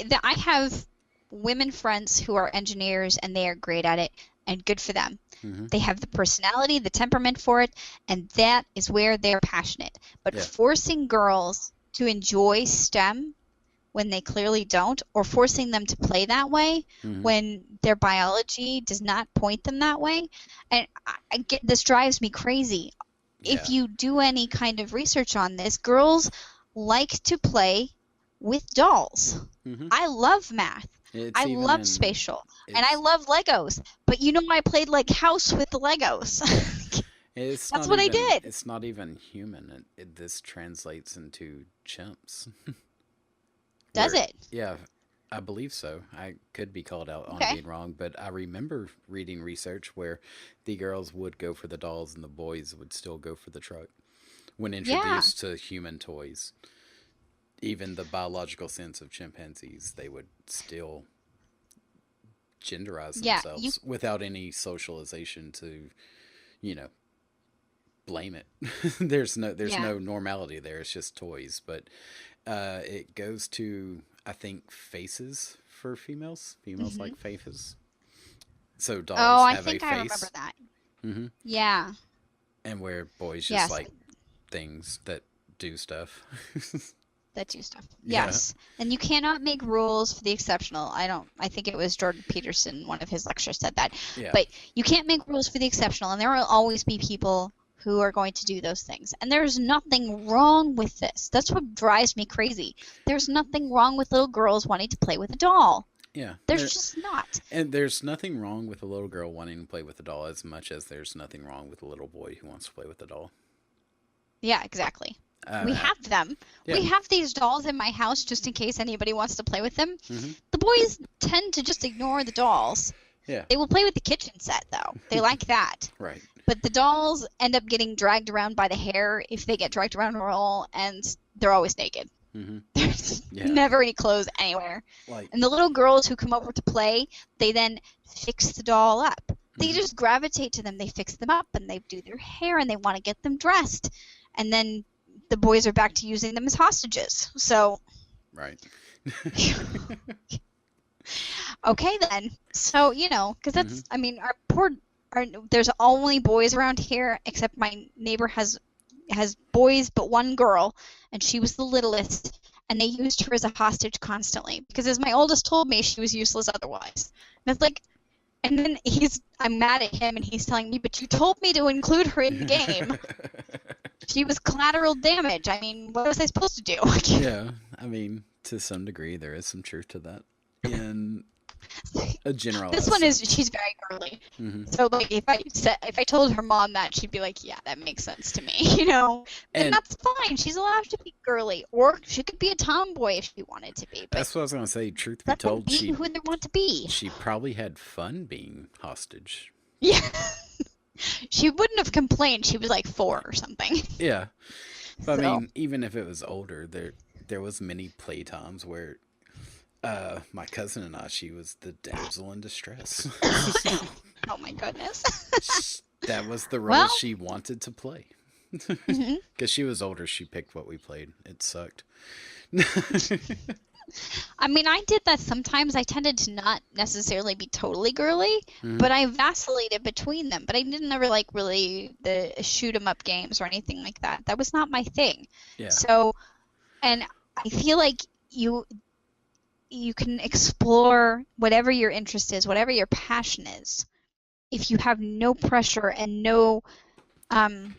That I have women friends who are engineers and they are great at it and good for them. Hmm. They have the personality, the temperament for it, and that is where they're passionate. But Yeah. forcing girls to enjoy STEM when they clearly don't, or forcing them to play that way Hmm. when their biology does not point them that way, and I get this drives me crazy. Yeah. If you do any kind of research on this, girls like to play with dolls. Hmm. I love math. It's I even love in spatial. And I it's love Legos. But I played like house with the Legos. it's That's not what I even did. it's not even human. This translates into chimps. Does Where it? yeah, I believe so. I could be called out on Okay. being wrong, but I remember reading research where the girls would go for the dolls and the boys would still go for the truck when Yeah. introduced to human toys. Even the biological sense of chimpanzees, they would still genderize Yeah. You themselves without any socialization to, you know, blame it. There's yeah. no normality there. It's just toys, but it goes to I think faces for females. Females Hmm. like faces. So Oh, dolls I have a think I remember face, that. hmm Yeah. and where boys just Yes. like things that do stuff. That do stuff. Yeah, Yes. And you cannot make rules for the exceptional. I think it was Jordan Peterson, one of his lectures said that. yeah, But you can't make rules for the exceptional, and there will always be people who are going to do those things. And there's nothing wrong with this. That's what drives me crazy. There's nothing wrong with little girls wanting to play with a doll. yeah. There's just not. And there's nothing wrong with a little girl wanting to play with a doll as much as there's nothing wrong with a little boy who wants to play with a doll. Yeah, exactly. We Uh, have them. yeah. We have these dolls in my house just in case anybody wants to play with them. Hmm. The boys tend to just ignore the dolls. Yeah. They will play with the kitchen set, though. They like that. Right. But the dolls end up getting dragged around by the hair if they get dragged around at all, and they're always naked. Hmm. There's Yeah. never any clothes anywhere. Like. And the little girls who come over to play, they then fix the doll up. They Mhm. just gravitate to them. They fix them up, and they do their hair, and they want to get them dressed. And then the boys are back to using them as hostages. So, Right. okay then. So, because Hmm. that's, I mean, there's only boys around here, except my neighbor has boys but one girl, and she was the littlest, and they used her as a hostage constantly because, as my oldest told me, she was useless otherwise. And it's like, and then I'm mad at him, and he's telling me, but you told me to include her in the game. She was collateral damage. I mean, what was I supposed to do? Yeah. I mean, to some degree, there is some truth to that. In a This generalized one is sense. she's very girly. Hmm. So like if I told her mom that, she'd be like, yeah, that makes sense to me, And And that's fine. She's allowed to be girly, or she could be a tomboy if she wanted to be. But that's what I was gonna say. Truth be let them told, be who they want to be. she probably had fun being hostage. Yeah. She wouldn't have complained. She was like 4 or something. Yeah. But I So, mean, even if it was older, there was many playtimes where my cousin and I, she was the damsel in distress. oh my goodness. That was the role Well, she wanted to play. mhm. Because she was older, she picked what we played. It sucked. I mean, I did that sometimes. I tended to not necessarily be totally girly, Hmm. but I vacillated between them. But I didn't ever like really the shoot 'em up games or anything like that. That was not my thing. Yeah. So, and I feel like you can explore whatever your interest is, whatever your passion is, if you have no pressure and um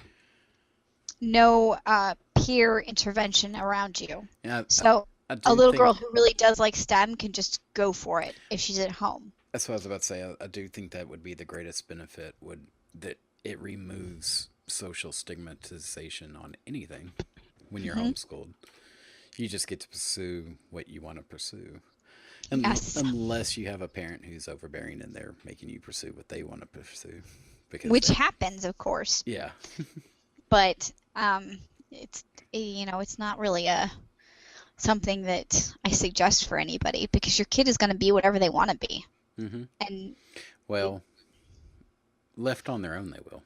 no peer intervention around you. Yeah. So I a do little think girl who really does like STEM can just go for it if she's at home. that's what I was about to say. I do think that would be the greatest benefit. Would that it removes social stigmatization on anything when you're Hmm. homeschooled. You just get to pursue what you want to pursue. Yes. Unless you have a parent who's overbearing and they're making you pursue what they want to pursue. because which happens, of course. yeah. But it's it's not really something that I suggest for anybody, because your kid is going to be whatever they want to be. Hmm. And Well, left on their own, they will.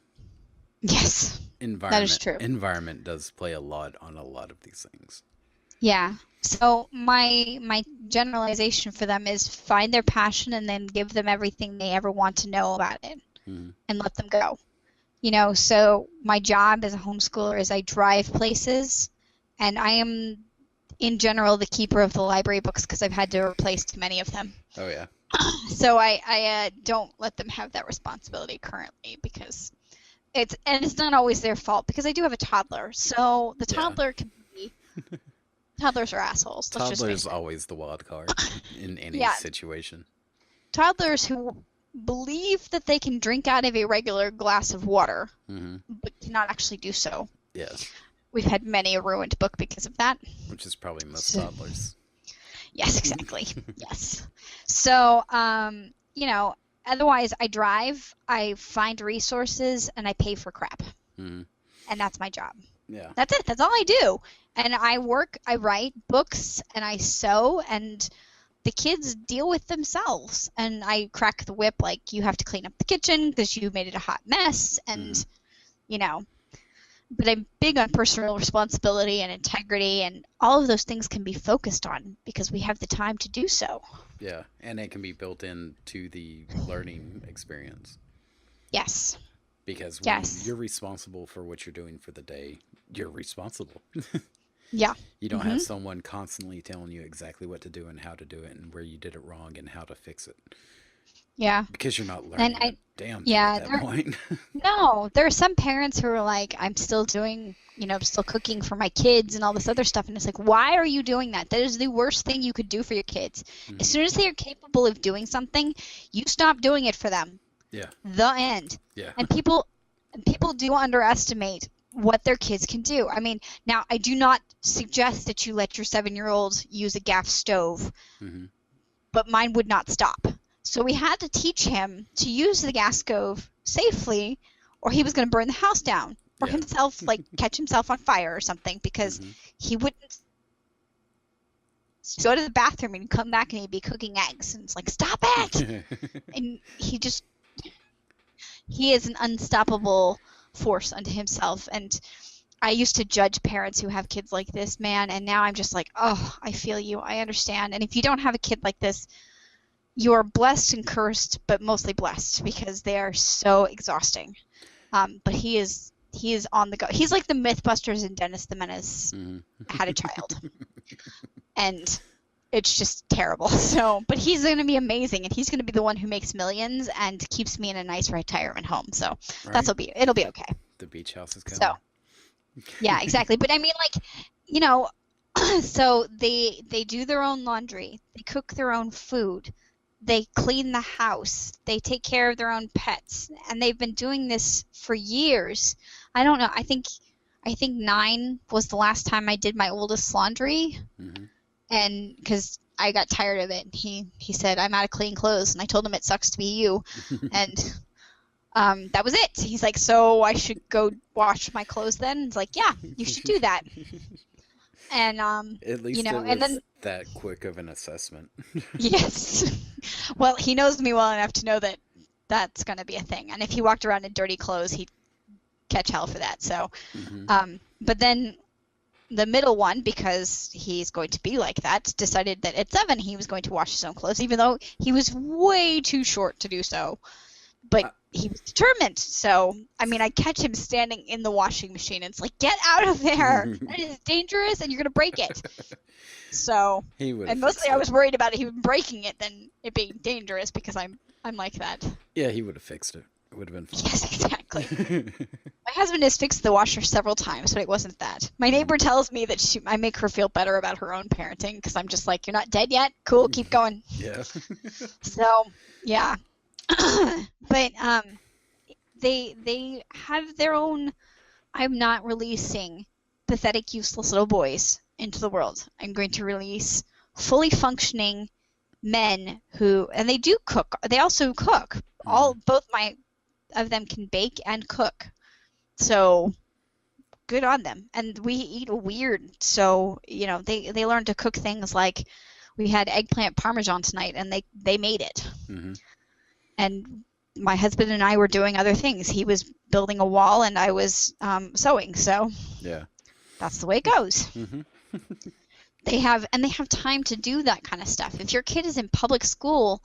yes, that is true. Environment does play a lot on a lot of these things. Yeah. So my generalization for them is find their passion and then give them everything they ever want to know about it, Hmm. and let them go. So my job as a homeschooler is I drive places, and I am in general the keeper of the library books because I've had to replace too many of them. Oh yeah. So I don't let them have that responsibility currently, because it's not always their fault, because I do have a toddler. So the toddler can be toddlers are assholes. Let's just Toddler's face it. always the wild card in any Yeah. situation. Toddlers who believe that they can drink out of a regular glass of water, Hmm. but cannot actually do so. Yes. We've had many a ruined book because of that. Which is probably most toddlers. Yes, exactly. Yes. So, otherwise I drive, I find resources, and I pay for crap. Hmm. And that's my job. Yeah. That's it. That's all I do. And I work, I write books, and I sew, and the kids deal with themselves. And I crack the whip, like, you have to clean up the kitchen because you made it a hot mess. And, but I'm big on personal responsibility and integrity, and all of those things can be focused on because we have the time to do so. Yeah, and it can be built into the learning experience. Yes. Because when you're responsible for what you're doing for the day, you're responsible. Yeah. You don't have someone constantly telling you exactly what to do and how to do it and where you did it wrong and how to fix it. Yeah. Because you're not learning a damn thing at that point. No, there are some parents who are like, I'm still doing, still cooking for my kids and all this other stuff. And it's like, why are you doing that? That is the worst thing you could do for your kids. Mm-hmm. As soon as they are capable of doing something, you stop doing it for them. Yeah. The end. Yeah. And people do underestimate what their kids can do. I mean, now I do not suggest that you let your 7-year-old use a gas stove, but mine would not stop. So we had to teach him to use the gas stove safely, or he was going to burn the house down, or himself, catch himself on fire or something, because he wouldn't go to the bathroom and come back and he'd be cooking eggs. And it's like, stop it! And he is an unstoppable force unto himself. And I used to judge parents who have kids like this, man, and now I'm just like, oh, I feel you. I understand. And if you don't have a kid like this, you're blessed and cursed, but mostly blessed, because they are so exhausting. But he is on the go. He's like the Mythbusters and Dennis the Menace had a child. And it's just terrible. So, but he's going to be amazing, and he's going to be the one who makes millions and keeps me in a nice retirement home. So it'll be okay. The beach house is coming. So, yeah, exactly. But I mean, so they do their own laundry, they cook their own food, they clean the house, they take care of their own pets, and they've been doing this for years. I don't know. I think 9 was the last time I did my oldest laundry, and because I got tired of it. He said, I'm out of clean clothes, and I told him it sucks to be you, and that was it. He's like, so I should go wash my clothes then? It's like, yeah, you should do that. And at least it was that quick of an assessment. Yes. Well, he knows me well enough to know that that's going to be a thing. And if he walked around in dirty clothes, he'd catch hell for that. So, but then the middle one, because he's going to be like that, decided that at 7 he was going to wash his own clothes, even though he was way too short to do so. But he was determined. So, I mean, I catch him standing in the washing machine, and it's like, get out of there. That is dangerous, and you're going to break it. So, and mostly I was worried about him breaking it than it being dangerous, because I'm like that. Yeah, he would have fixed it. It would have been fine. Yes, exactly. My husband has fixed the washer several times, but it wasn't that. My neighbor tells me that I make her feel better about her own parenting, because I'm just like, you're not dead yet? Cool, keep going. Yeah. So, yeah. But they have their own. I'm not releasing pathetic, useless little boys into the world. I'm going to release fully functioning men who, and they do cook. They also cook. Both my of them can bake and cook. So good on them. And we eat weird. So, they learn to cook things like we had eggplant parmesan tonight and they made it. Mm-hmm. And my husband and I were doing other things. He was building a wall and I was sewing. So Yeah. that's the way it goes. Mm-hmm. They have time to do that kind of stuff. If your kid is in public school,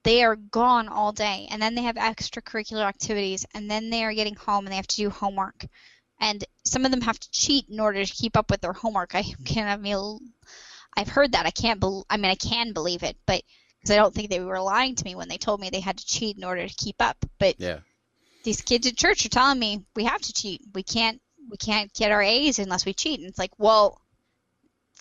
they are gone all day, and then they have extracurricular activities, and then they are getting home and they have to do homework. And some of them have to cheat in order to keep up with their homework. I've heard that. I can believe it, but because I don't think they were lying to me when they told me they had to cheat in order to keep up. But Yeah. these kids at church are telling me we have to cheat. We can't get our A's unless we cheat. And it's like, well,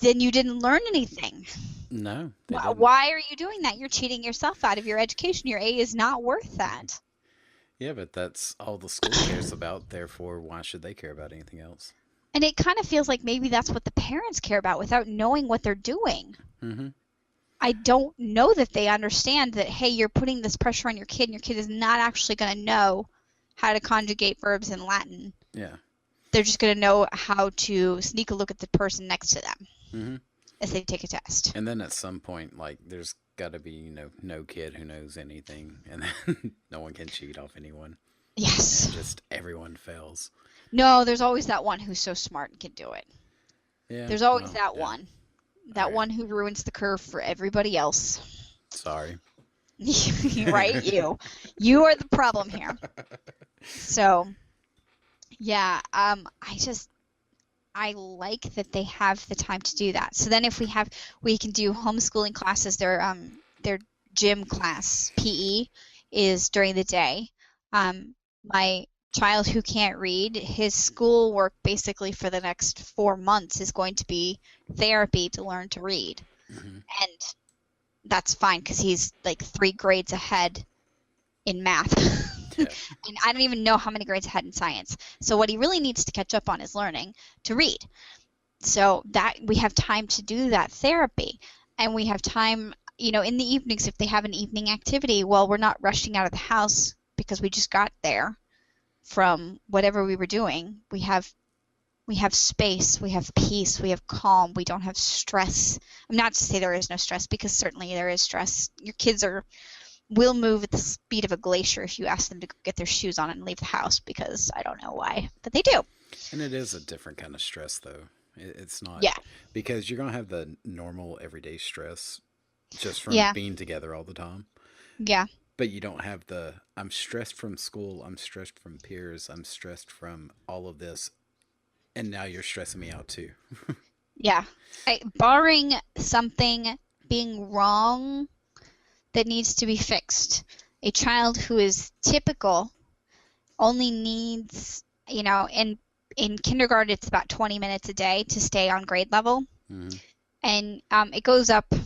then you didn't learn anything. No. They didn't. Why are you doing that? You're cheating yourself out of your education. Your A is not worth that. Yeah, but that's all the school cares about. Therefore, why should they care about anything else? And it kind of feels like maybe that's what the parents care about without knowing what they're doing. Mm-hmm. I don't know that they understand that, hey, you're putting this pressure on your kid, and your kid is not actually going to know how to conjugate verbs in Latin. Yeah. They're just going to know how to sneak a look at the person next to them Mm-hmm. as they take a test. And then at some point, like, there's got to be, no kid who knows anything, and then no one can cheat off anyone. Yes. And just everyone fails. No, there's always that one who's so smart and can do it. Yeah. There's always well, that yeah. one. That Alright. one who ruins the curve for everybody else. Sorry. Right? You are the problem here. So, yeah, I like that they have the time to do that. So then if we can do homeschooling classes. Their gym class, PE, is during the day. My child who can't read, his schoolwork basically for the next 4 months is going to be therapy to learn to read. Mm-hmm. And that's fine because he's like 3 grades ahead in math. Yeah. And I don't even know how many grades ahead in science. So what he really needs to catch up on is learning to read. So that we have time to do that therapy. And we have time, in the evenings if they have an evening activity. Well, we're not rushing out of the house because we just got there from whatever we were doing. We have space, we have peace, we have calm, we don't have stress. I'm not to say there is no stress, because certainly there is stress. Your kids will move at the speed of a glacier if you ask them to get their shoes on and leave the house, because I don't know why, but they do. And it is a different kind of stress, though. It's not. Yeah. Because you're going to have the normal everyday stress just from Yeah. being together all the time. Yeah. But you don't have I'm stressed from school, I'm stressed from peers, I'm stressed from all of this, and now you're stressing me out too. Yeah. Barring something being wrong that needs to be fixed, a child who is typical only needs, in kindergarten it's about 20 minutes a day to stay on grade level. Mm-hmm. And it goes up to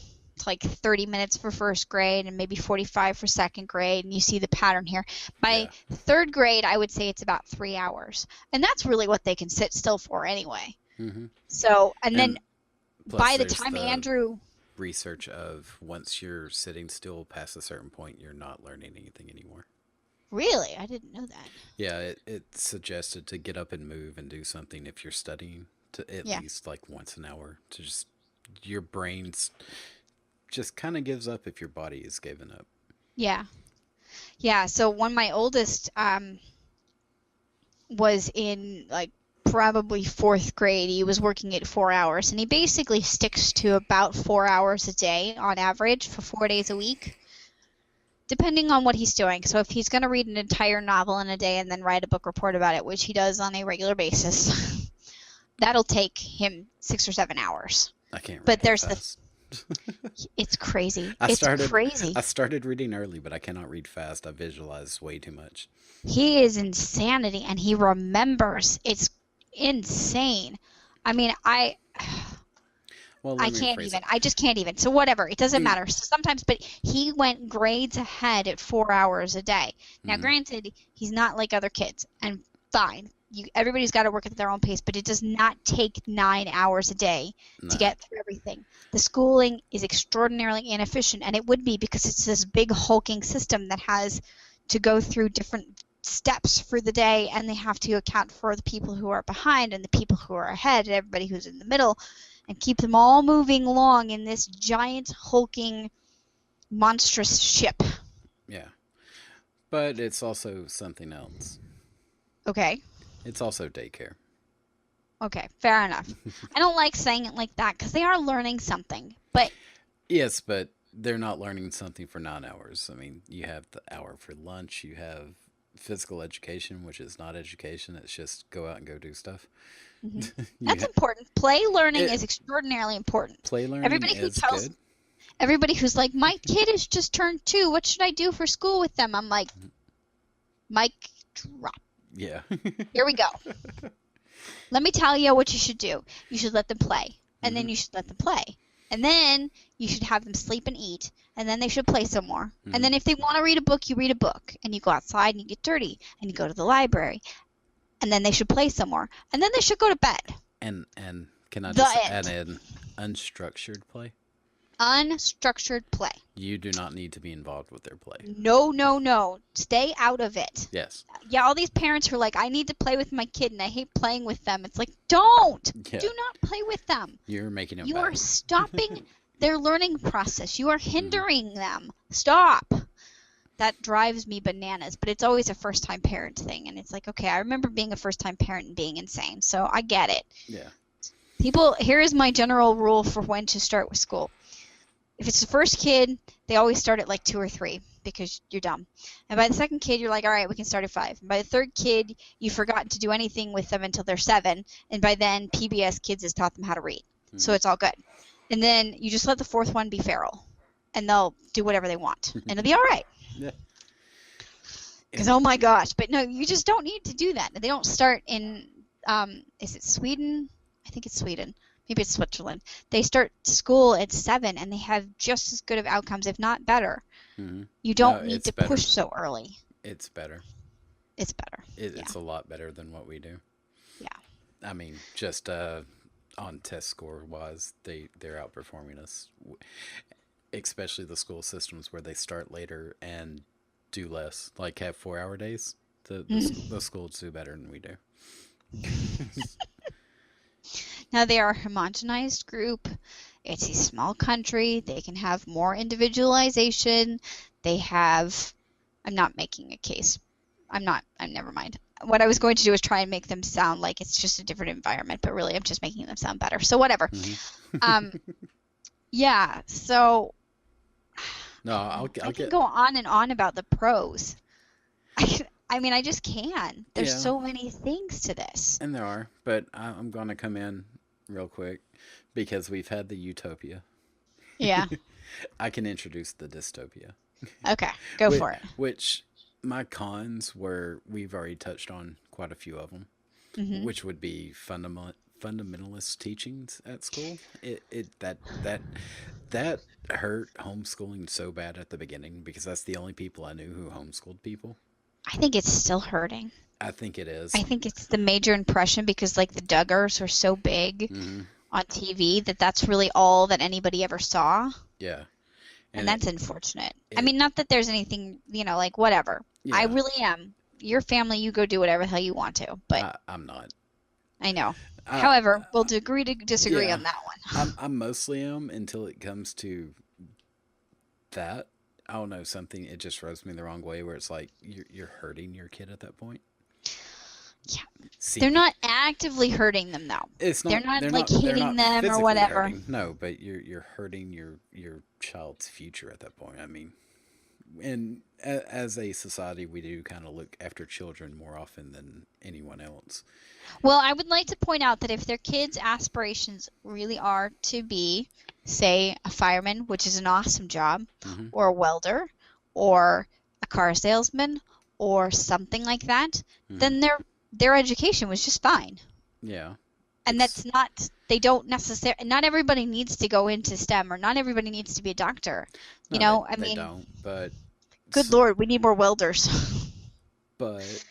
like 30 minutes for first grade and maybe 45 for second grade, and you see the pattern here. By third grade, I would say it's about 3 hours, and that's really what they can sit still for anyway. Mm-hmm. So, and then by the there's time Andrew... research of once you're sitting still past a certain point, you're not learning anything anymore. Really? I didn't know that. Yeah, it suggested to get up and move and do something if you're studying, to at least like once an hour, to just, your brain's just kind of gives up if your body is giving up. Yeah. Yeah, so when my oldest was in like probably 4th grade, he was working at 4 hours, and he basically sticks to about 4 hours a day on average for 4 days a week, depending on what he's doing. So if he's going to read an entire novel in a day and then write a book report about it, which he does on a regular basis, that'll take him 6 or 7 hours. I can't read. But there's fast. It's crazy. I crazy. started reading early, but I cannot read fast. I visualize way too much. He is insanity, and he remembers. It's insane. I mean, I can't even. I just can't even. So whatever, it doesn't matter. So sometimes, but he went grades ahead at 4 hours a day. Now, granted, he's not like other kids, and fine. Everybody's got to work at their own pace, but it does not take 9 hours a day to get through everything. The schooling is extraordinarily inefficient, and it would be because it's this big hulking system that has to go through different steps for the day, and they have to account for the people who are behind and the people who are ahead and everybody who's in the middle, and keep them all moving along in this giant hulking monstrous ship. Yeah. But it's also something else. Okay. It's also daycare. Okay, fair enough. I don't like saying it like that because they are learning something, but Yes, but they're not learning something for 9 hours. I mean, you have the hour for lunch, you have physical education, which is not education, it's just go out and go do stuff. that's important. Play learning It- is extraordinarily important. Play learning Everybody who is tells good. everybody who's like, my kid has just turned 2, what should I do for school with them? I'm like, mic drop. Yeah. Here we go. Let me tell you what you should do. You should let them play, and then you should let them play. And then you should have them sleep and eat, and then they should play some more. And then if they want to read a book, you read a book, and you go outside and you get dirty, and you go to the library. And then they should play some more. And then they should go to bed. And can I The just end. add in unstructured play? Unstructured play. You do not need to be involved with their play. No, no, no. Stay out of it. Yes. Yeah, all these parents who are like, I need to play with my kid and I hate playing with them. It's like, don't. Yeah. Do not play with them. You're making them You bad. are stopping their learning process. You are hindering them. Stop. That drives me bananas, but it's always a first-time parent thing. And it's like, okay, I remember being a first-time parent and being insane, so I get it. Yeah. People, here is my general rule for when to start with school. If it's the first kid, they always start at like 2 or 3 because you're dumb. And by the second kid, you're like, all right, we can start at 5. And by the third kid, you've forgotten to do anything with them until they're 7. And by then, PBS Kids has taught them how to read. So it's all good. And then you just let the fourth one be feral. And they'll do whatever they want. And it'll be all right. Yeah. Because, oh my gosh. But no, you just don't need to do that. They don't start in, is it Sweden? I think it's Sweden. Maybe it's Switzerland. They start school at 7 and they have just as good of outcomes, if not better. You don't need to push so early. It's better. It's better. It's a lot better than what we do. Yeah. I mean, just on test score wise, they're outperforming us, especially the school systems where they start later and do less, like have 4-hour days. The schools do better than we do. Now they are a homogenized group. It's a small country. They can have more individualization. They have, I'm not making a case. Never mind. What I was going to do is try and make them sound like it's just a different environment, but really I'm just making them sound better. So whatever. Yeah, so No, I can go on and on about the pros. I mean, I just can. There's so many things to this. And there are, but I'm going to come in real quick because we've had the utopia. Yeah. I can introduce the dystopia. Okay, go for it. Which my cons were, we've already touched on quite a few of them, which would be fundamentalist teachings at school. That hurt homeschooling so bad at the beginning because that's the only people I knew who homeschooled people. I think it's still hurting. I think it is. I think it's the major impression because like the Duggars are so big on TV that's really all that anybody ever saw. Yeah. And that's unfortunate. I mean, not that there's anything, like whatever. Yeah. I really am. Your family, you go do whatever the hell you want to. But I'm not. I know. However, we'll agree to disagree on that one. I mostly am until it comes to that. I don't know, something, it just rubs me the wrong way where it's like you're hurting your kid at that point. Yeah. They're not actively hurting them though. They're not hitting them or whatever. Hurting. No, but you're hurting your child's future at that point. I mean, and as a society, we do kind of look after children more often than anyone else. Well, I would like to point out that if their kids' aspirations really are to be, say, a fireman, which is an awesome job, or a welder, or a car salesman, or something like that, then their education was just fine. Yeah. And that's not, they don't necessarily, not everybody needs to go into STEM, or not everybody needs to be a doctor. They don't, but... Good Lord, we need more welders. But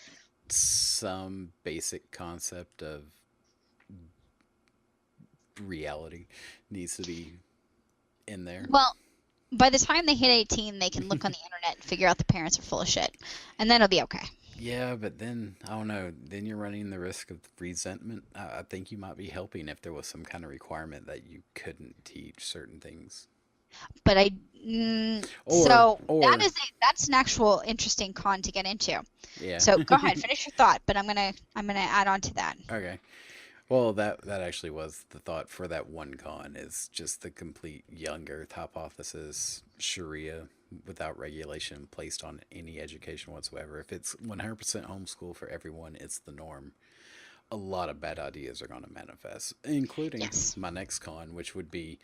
some basic concept of reality needs to be in there. Well, by the time they hit 18, they can look on the internet and figure out the parents are full of shit. And then it'll be okay. Yeah, but then I don't know. Then you're running the risk of resentment. I think you might be helping if there was some kind of requirement that you couldn't teach certain things, But or so or that's an actual interesting con to get into. yeah. So go ahead, finish your thought, but I'm gonna add on to that. Okay. Well, that actually was the thought for that one con is just the complete young Earth hypothesis, Sharia without regulation placed on any education whatsoever. If it's 100% homeschool for everyone, it's the norm. A lot of bad ideas are going to manifest, including Yes. my next con, which would be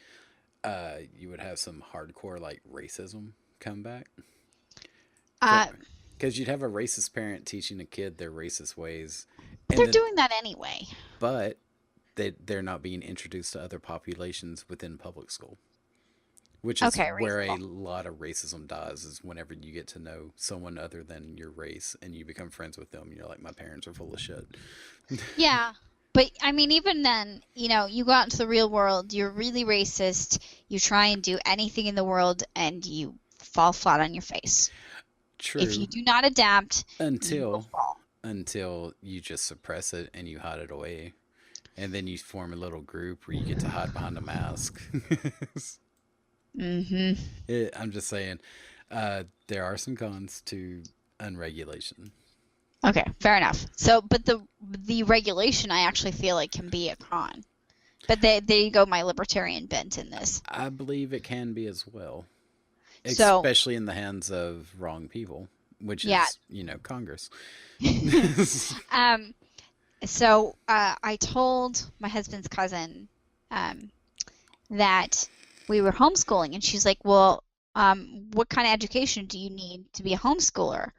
you would have some hardcore like racism come back. Uh, Because you'd have a racist parent teaching a kid their racist ways, but and they're then doing that anyway. but they're not being introduced to other populations within public school, which is Okay, where a reasonable. lot of racism dies. Is whenever you get to know someone other than your race and you become friends with them, you're like, my parents are full of shit. Yeah. But I mean, even then, you go out into the real world, you're really racist, you try and do anything in the world, and you fall flat on your face. If you True, do not adapt, you will until fall. you just suppress it and you hide it away, and then you form a little group where you get to hide behind a mask. Mm-hmm. I'm just saying, there are some cons to unregulation. Okay, fair enough. So, but the regulation I actually feel like can be a con. But there you go, my libertarian bent in this. I believe it can be as well, So, especially in the hands of wrong people, which yeah. is, Congress. um, so I told my husband's cousin um, that we were homeschooling, and she's like, "Well, what kind of education do you need to be a homeschooler?"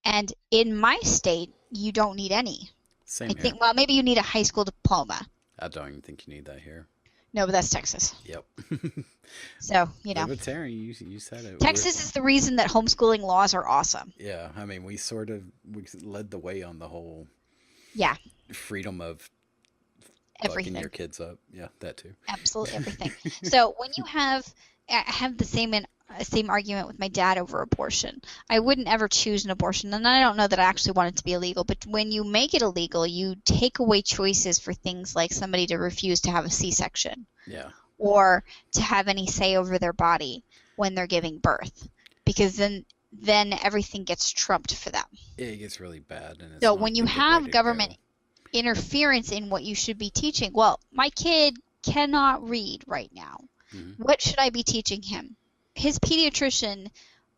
And in my state, you don't need any. I Same here. think, well, maybe you need a high school diploma. I don't even think you need that here. No, but that's Texas. Yep. So, Libertarian, you said it. Texas is the reason that homeschooling laws are awesome. Yeah, I mean, we led the way on the whole Yeah, freedom of fucking everything. your kids up. Yeah, that too. Absolutely everything. So when I have the same argument with my dad over abortion. I wouldn't ever choose an abortion, and I don't know that I actually want it to be illegal. But when you make it illegal, you take away choices for things like somebody to refuse to have a C-section, Yeah. or to have any say over their body when they're giving birth, because then everything gets trumped for them. It gets really bad, and it's So not when you a good way have to government go. interference in what you should be teaching, well, my kid cannot read right now. Mhm. What should I be teaching him? His pediatrician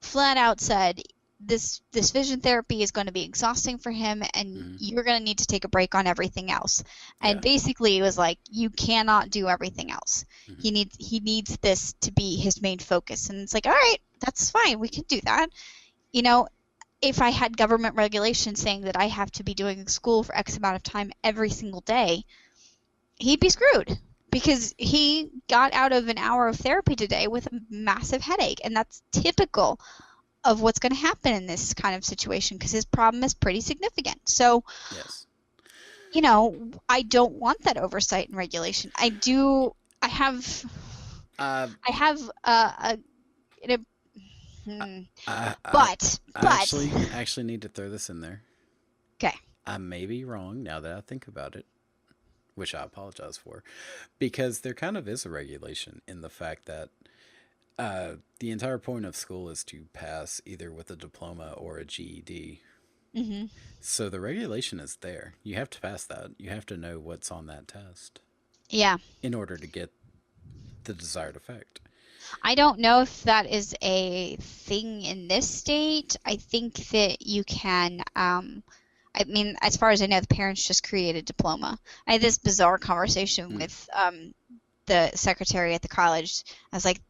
flat out said this vision therapy is going to be exhausting for him, and Mhm. you're going to need to take a break on everything else. And Yeah. basically it was like, you cannot do everything else. Mhm. He needs this to be his main focus. And it's like, all right, that's fine, we can do that. If I had government regulation saying that I have to be doing school for X amount of time every single day, he'd be screwed, because he got out of an hour of therapy today with a massive headache, and that's typical of what's going to happen in this kind of situation, because his problem is pretty significant. So, Yes. I don't want that oversight and regulation. I have Uh, I have a I but actually need to throw this in there. okay. I may be wrong now that I think about it, which I apologize for, because there kind of is a regulation in the fact that the entire point of school is to pass either with a diploma or a GED. Hmm. So the regulation is there. You have to pass that. You have to know what's on that test Yeah. in order to get the desired effect. I don't know if that is a thing in this state. I think that you can, I mean, as far as I know, the parents just created a diploma. I had this bizarre conversation Mm. with the secretary at the college. I was like,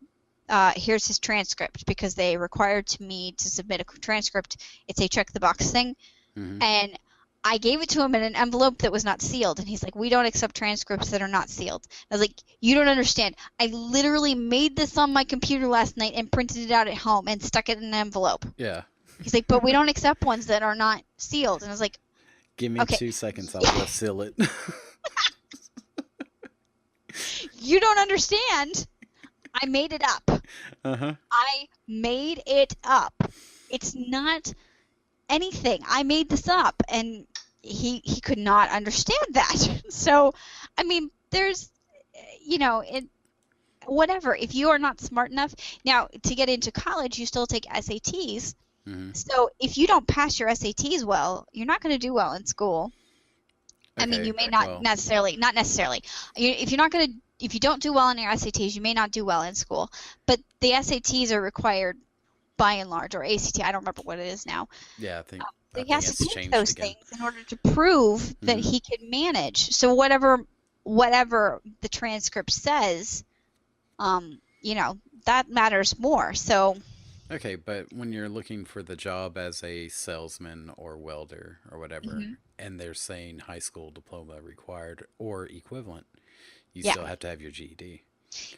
here's his transcript, because they required me to submit a transcript. It's a check the box thing. Hmm. And I gave it to him in an envelope that was not sealed, and he's like, we don't accept transcripts that are not sealed. I was like, you don't understand. I literally made this on my computer last night and printed it out at home and stuck it in an envelope. Yeah. He's like, but we don't accept ones that are not sealed. And I was like, Give me okay, 2 seconds. I'll go seal it. you don't understand. I made it up. Uh huh. I made it up. It's not anything. I made this up, and he could not understand that. So, I mean, there's, it whatever. If you are not smart enough now to get into college, you still take SATs. Hmm. So if you don't pass your SATs well, you're not going to do well in school. I mean, Okay. you may Well. not necessarily. If you're not going to, if you don't do well in your SATs, you may not do well in school. But the SATs are required by and large, or ACT. I don't remember what it is now. Yeah. So I he think has it's to take changed those again. things in order to prove that Hmm. he can manage. So whatever the transcript says, that matters more. So Okay, but when you're looking for the job as a salesman or welder or whatever, mhm, and they're saying high school diploma required or equivalent, you yeah, still have to have your GED.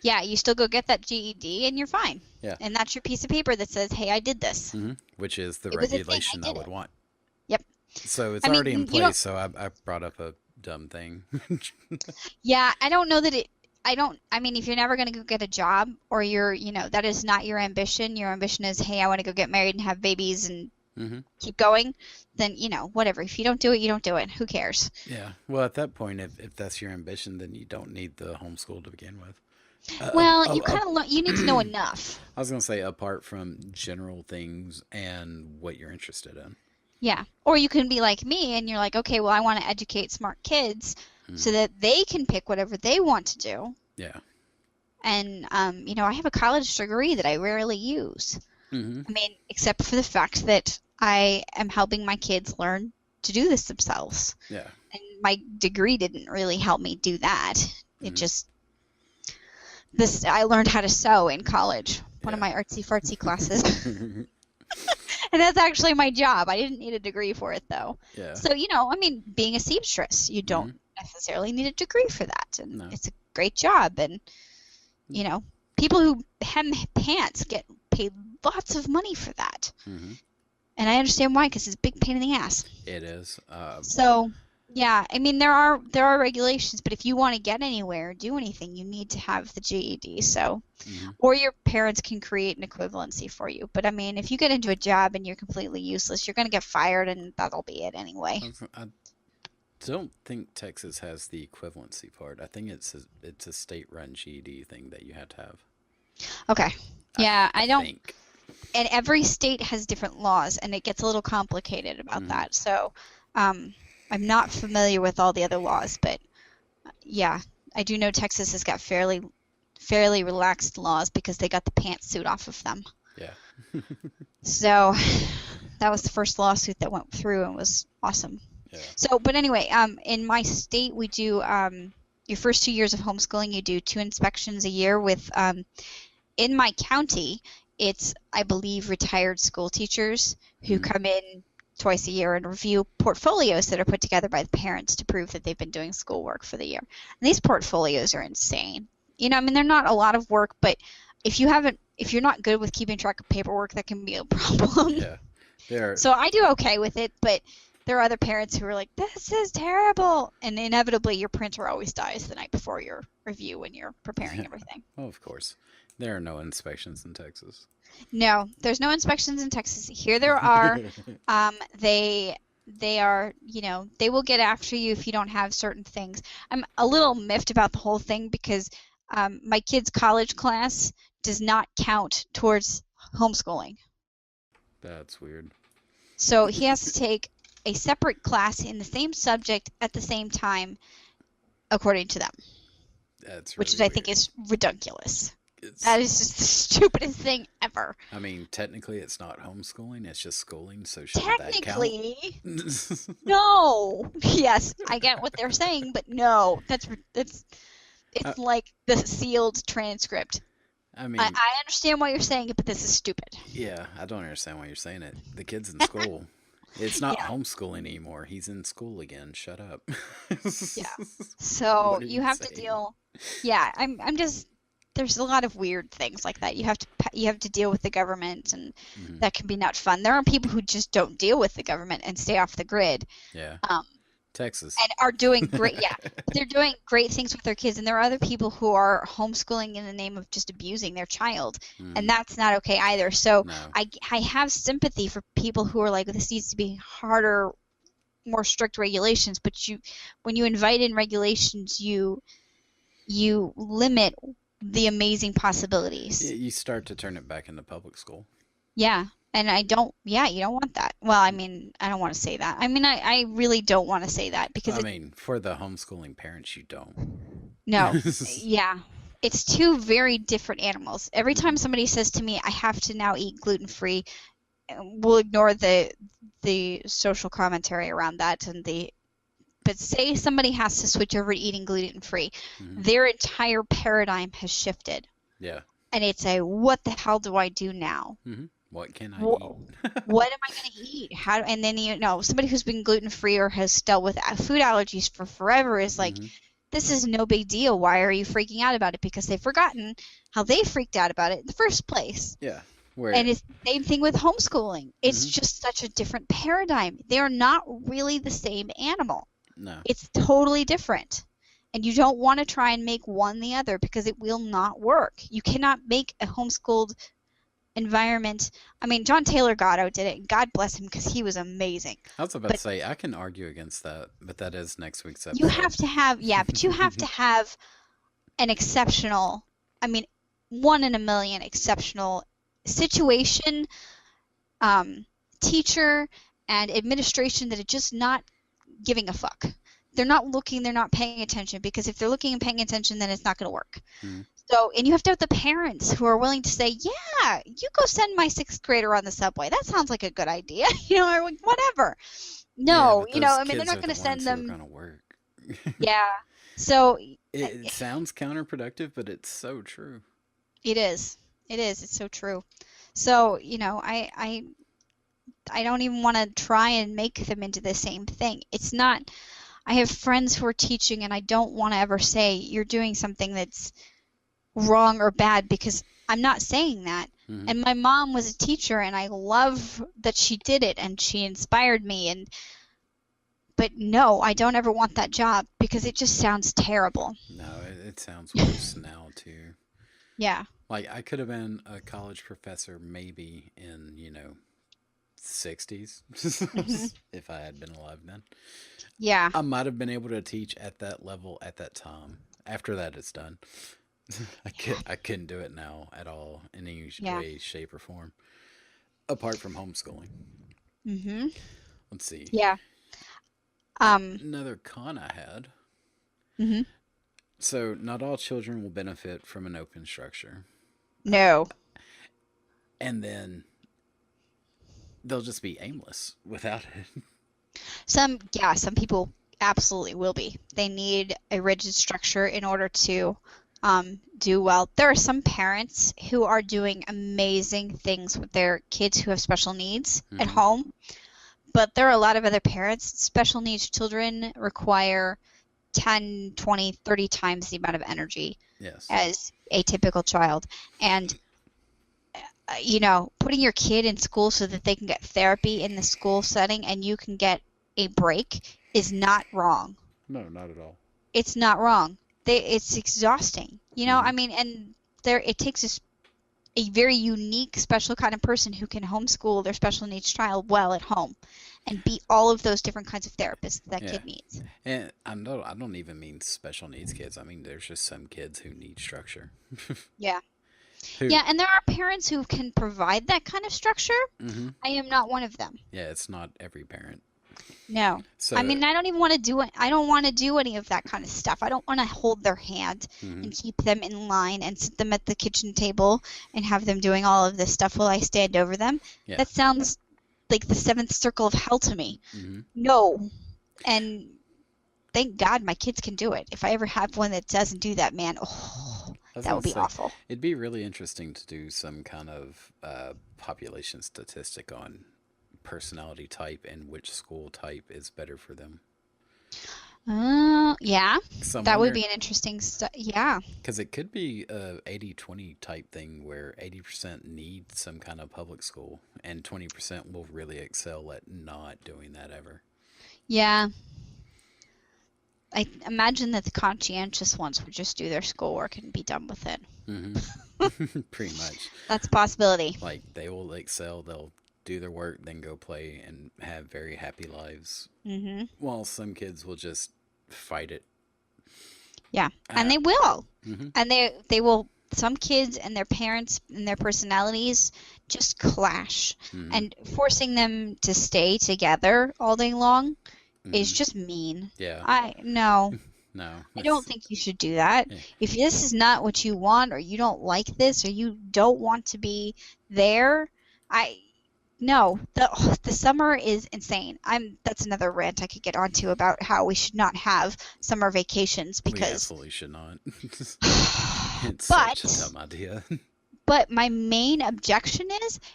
yeah, you still go get that GED and you're fine. Yeah. And that's your piece of paper that says, "Hey, I did this. Which is the It was a thing. I regulation I did would it." want. Yep. So it's I already in mean, you don't. place. So I brought up a dumb thing. Yeah, I don't know that it. I don't. I mean, if you're never going to go get a job, or that is not your ambition. Your ambition is, hey, I want to go get married and have babies and Hmm. keep going. Then whatever. If you don't do it, you don't do it. Who cares? Yeah. Well, at that point, if that's your ambition, then you don't need the homeschool to begin with. Well, Uh, you uh, kind of you need to know enough. I was gonna say apart from general things and what you're interested in. Yeah. Or you can be like me and you're like, okay, well, I want to educate smart kids so Hmm. that they can pick whatever they want to do. Yeah. And, I have a college degree that I rarely use. Hmm. I mean, except for the fact that I am helping my kids learn to do this themselves. Yeah. And my degree didn't really help me do that. It Hmm. just, I learned how to sew in college, one of Yeah. my artsy fartsy classes. And that's actually my job. I didn't need a degree for it, though. Yeah. So, I mean, being a seamstress, you don't Hmm. necessarily need a degree for that. And No. it's a great job. And, people who hem pants get paid lots of money for that. Hmm. And I understand why, because it's a big pain in the ass. It is. So, yeah, I mean, there are regulations, but if you want to get anywhere, do anything, you need to have the GED. So, Mhm. or your parents can create an equivalency for you. But I mean, if you get into a job and you're completely useless, you're going to get fired, and that'll be it anyway. I don't think Texas has the equivalency part. I think it's a state-run GED thing that you have to have. Okay. Yeah, I I don't. think. And every state has different laws, and it gets a little complicated about Mhm. that. So, I'm not familiar with all the other laws, but yeah, I do know Texas has got fairly relaxed laws because they got the pantsuit off of them. Yeah. So that was the first lawsuit that went through and was awesome. Yeah. So, but anyway, in my state, we do your first 2 years of homeschooling, you do 2 inspections a year with in my county, it's, I believe, retired school teachers who Mhm. come in twice a year and review portfolios that are put together by the parents to prove that they've been doing schoolwork for the year. And these portfolios are insane. I mean, they're not a lot of work, but if you're not good with keeping track of paperwork, that can be a problem. Yeah. There. So I do okay with it, but there are other parents who are like, this is terrible. And inevitably, your printer always dies the night before your review when you're preparing everything. Well, of course. There are no inspections in Texas. No, there's no inspections in Texas. Here there are. They are, they will get after you if you don't have certain things. I'm a little miffed about the whole thing because my kid's college class does not count towards homeschooling. That's weird. So he has to take a separate class in the same subject at the same time, according to them, That's which really I think weird. is ridiculous. It's, That is just the stupidest thing ever. I mean, technically, it's not homeschooling; it's just schooling. So shouldn't that count? Technically, no. Yes, I get what they're saying, but no, it's Uh, like the sealed transcript. I mean, I understand why you're saying it, but this is stupid. yeah, I don't understand why you're saying it. The kid's in school. It's not Yeah. homeschooling anymore. He's in school again. Shut up. Yeah. So What are you you have to saying? deal. Yeah, I'm just. There's a lot of weird things like that. You have to deal with the government, and Mhm. that can be not fun. There are people who just don't deal with the government and stay off the grid. Yeah. Texas. and are doing great. Yeah, they're doing great things with their kids, and there are other people who are homeschooling in the name of just abusing their child, and Mm, that's not okay either. So no. I have sympathy for people who are like, this needs to be harder, more strict regulations. But when you invite in regulations, you limit the amazing possibilities. You start to turn it back into public school. Yeah. And yeah, you don't want that. Well, I mean, I don't want to say that. I mean, I really don't want to say that because I mean, for the homeschooling parents, you don't. no, yeah. It's two very different animals. Every time Mhm. somebody says to me, I have to now eat gluten-free, we'll ignore the social commentary around that but say somebody has to switch over to eating gluten-free, Mhm. their entire paradigm has shifted. Yeah. And it's a, what the hell do I do now? Mhm. What can I eat? What am I going to eat? And then, somebody who's been gluten-free or has dealt with food allergies for forever is like, Mhm. this is no big deal. Why are you freaking out about it? Because they've forgotten how they freaked out about it in the first place. Yeah. Where? And it's the same thing with homeschooling. It's Mhm. just such a different paradigm. They are not really the same animal. No. It's totally different. And you don't want to try and make one the other because it will not work. You cannot make a homeschooled environment. I mean, John Taylor Gatto did it, and God bless him because he was amazing. I was about to But say I can argue against that, but that is next week's you episode. have to have, yeah, but you have to have an exceptional, I mean, one in a million exceptional situation, um, teacher, and administration that are just not giving a fuck. They're not looking, they're not paying attention, because if they're looking and paying attention, then it's not going to work. Mhm. So, and you have to have the parents who are willing to say, yeah, you go send my sixth grader on the subway. That sounds like a good idea, or like, whatever. Yeah, No, but those I mean, they're kids not are going the to send ones who are them. going to work. Yeah. So It sounds counterproductive, but it's so true. it is. It is. It's so true. So, I don't even want to try and make them into the same thing. It's not. I have friends who are teaching, and I don't want to ever say you're doing something that's wrong or bad, because I'm not saying that. Mhm. And my mom was a teacher, and I love that she did it, and she inspired me. But no, I don't ever want that job because it just sounds terrible. No, it sounds worse now too. Yeah. Like I could have been a college professor maybe in, 60s Hmm. if I had been alive then. Yeah. I might have been able to teach at that level at that time. After that it's done. I couldn't do it now at all in any Yeah. way, shape, or form. Apart from homeschooling. Hmm. Let's see. Yeah. Um. Another con I had. Hmm. So, not all children will benefit from an open structure. No. And then they'll just be aimless without it. Some people absolutely will be. They need a rigid structure in order to do well. There are some parents who are doing amazing things with their kids who have special needs at Mm-hmm. home, but there are a lot of other parents. Special needs children require 10, 20, 30 times the amount of energy Yes. as a typical child. And putting your kid in school so that they can get therapy in the school setting and you can get a break is not wrong. No, not at all. It's not wrong. It's exhausting. Mm-hmm. I mean, and it takes a very unique, special kind of person who can homeschool their special needs child well at home and be all of those different kinds of therapists that Yeah. kid needs. And I don't even mean special needs kids. I mean, there's just some kids who need structure. Yeah. Who? Yeah, and there are parents who can provide that kind of structure. Mm-hmm. I am not one of them. Yeah, it's not every parent. No. I So, mean, I don't even want to do it. I don't want to do any of that kind of stuff. I don't want to hold their hand mm-hmm. and keep them in line and sit them at the kitchen table and have them doing all of this stuff while I stand over them. Yeah. That sounds like the seventh circle of hell to me. Mm-hmm. No. And thank God my kids can do it. If I ever have one that doesn't do that, man, that would be awful. It'd be really interesting to do some kind of population statistic on personality type and which school type is better for them. Yeah, So that would be an interesting yeah. Because it could be a 80-20 type thing where 80% need some kind of public school and 20% will really excel at not doing that ever. Yeah. I imagine that the conscientious ones would just do their schoolwork and be done with it. Pretty much. That's a possibility. Like they will excel, they'll do their work, then go play and have very happy lives. Hmm. While some kids will just fight it. Yeah, and they will. Mm-hmm. And they will. Some kids and their parents and their personalities just clash, Mm-hmm. and forcing them to stay together all day long is Mm-hmm. just mean. Yeah. No. No. I don't think you should do that. Yeah. If this is not what you want, or you don't like this, or you don't want to be there, no. The summer is insane. That's another rant I could get onto about how we should not have summer vacations We because. absolutely should not. It's But such a dumb idea. But my main objection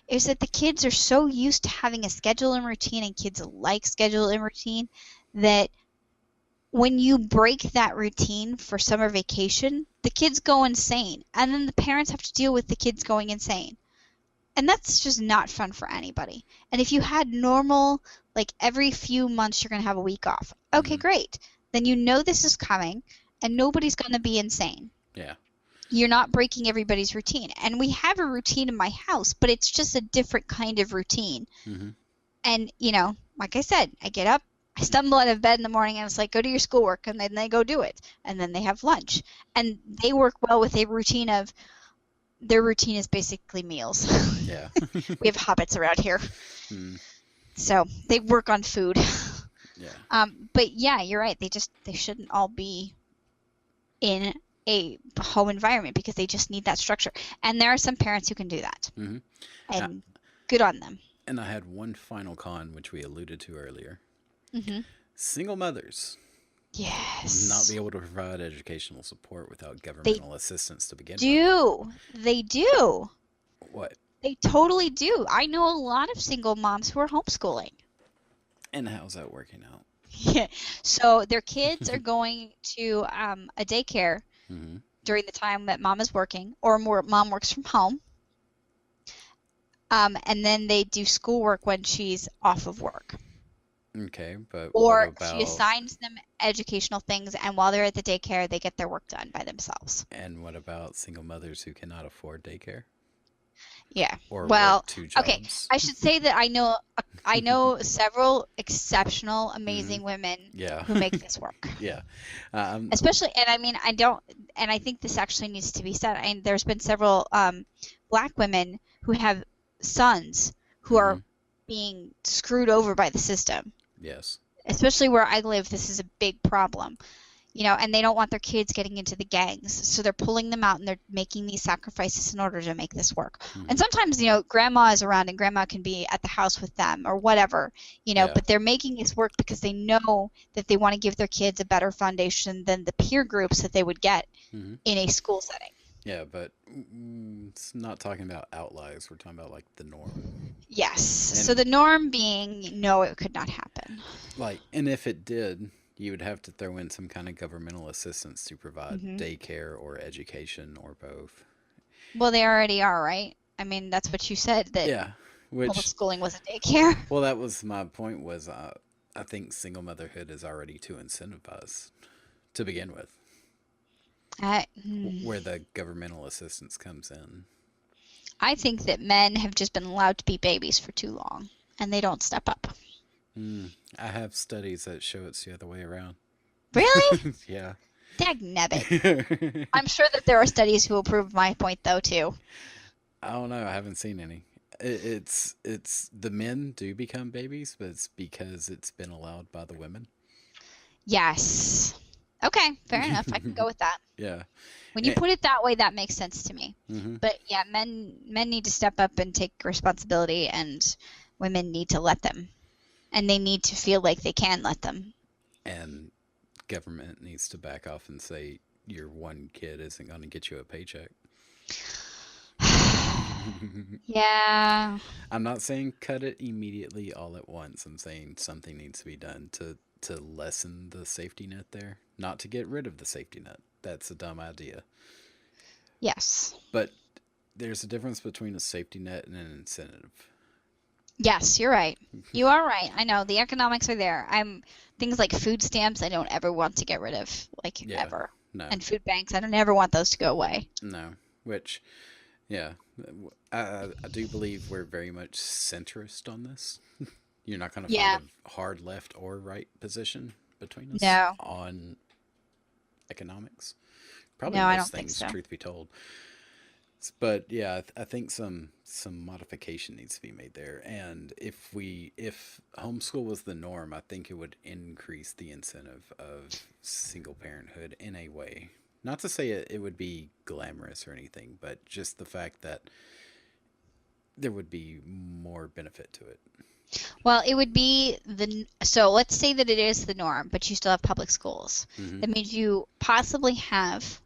is that the kids are so used to having a schedule and routine, and kids like schedule and routine, that when you break that routine for summer vacation, the kids go insane. And then the parents have to deal with the kids going insane. And that's just not fun for anybody. And if you had normal, like every few months you're going to have a week off, okay, great. Then you know this is coming, and nobody's going to be insane. Yeah. You're not breaking everybody's routine. And we have a routine in my house, but it's just a different kind of routine. Mm-hmm. And, like I said, I get up, I stumble out of bed in the morning, and it's like, go do your schoolwork, and then they go do it. And then they have lunch. And they work well with a routine of, their routine is basically meals. Yeah. We have hobbits around here. Mm. So they work on food. Yeah. But yeah, you're right. They shouldn't all be in a home environment because they just need that structure. And there are some parents who can do that. Mm-hmm. And good on them. And I had one final con, which we alluded to earlier. Mm-hmm. Single mothers Yes. not be able to provide educational support without governmental assistance to begin with. They do. What? They totally do. I know a lot of single moms who are homeschooling. And how's that working out? Yeah. So their kids are going to a daycare Mm-hmm. during the time that mom is working, or mom works from home. And then they do schoolwork when she's off of work. Okay, but Or what about... she assigns them educational things, and while they're at the daycare, they get their work done by themselves. And what about single mothers who cannot afford daycare? Yeah. Or well, work 2 jobs? Okay. I should say that I know several exceptional, amazing women who make this work. Yeah. Especially, and I mean, I think this actually needs to be said. There's been several black women who have sons who are being screwed over by the system. Yes. Especially where I live, this is a big problem. And they don't want their kids getting into the gangs. So they're pulling them out and they're making these sacrifices in order to make this work. Mm-hmm. And sometimes, grandma is around and grandma can be at the house with them or whatever, but they're making this work because they know that they want to give their kids a better foundation than the peer groups that they would get in a school setting. Yeah, but it's not talking about outliers. We're talking about, like, the norm. Yes. So the norm being, no, it could not happen. And if it did, you would have to throw in some kind of governmental assistance to provide daycare or education or both. Well, they already are, right? I mean, that's what you said, that homeschooling was a daycare. Well, that was my point, was I think single motherhood is already too incentivized to begin with. Where the governmental assistance comes in. I think that men have just been allowed to be babies for too long, and they don't step up. I have studies that show it's the other way around. Really? Yeah. Dagnabbit. I'm sure that there are studies who will prove my point, though, too. I don't know. I haven't seen any. It's the men do become babies, but it's because it's been allowed by the women. Yes. Okay, fair enough. I can go with that. Yeah. When you put it that way, that makes sense to me. Mm-hmm. But yeah, men need to step up and take responsibility, and women need to let them. And they need to feel like they can let them. And government needs to back off and say your one kid isn't going to get you a paycheck. Yeah. I'm not saying cut it immediately all at once. I'm saying something needs to be done to lessen the safety net there. Not to get rid of the safety net. That's a dumb idea. Yes. But there's a difference between a safety net and an incentive. Yes, you're right. You are right. I know the economics are there. I'm things like food stamps I don't ever want to get rid of, like Yeah. ever. No. And food banks, I don't ever want those to go away. No. Which, yeah, I do believe we're very much centrist on this. You're not going to find Yeah. a hard left or right position between us No. on economics. Probably No, I most don't think things, so. truth be told. But yeah, I think some modification needs to be made there. And if homeschool was the norm, I think it would increase the incentive of single parenthood in a way. Not to say it would be glamorous or anything, but just the fact that there would be more benefit to it. Well, it would be so let's say that it is the norm, but you still have public schools. Mm-hmm. That means you possibly have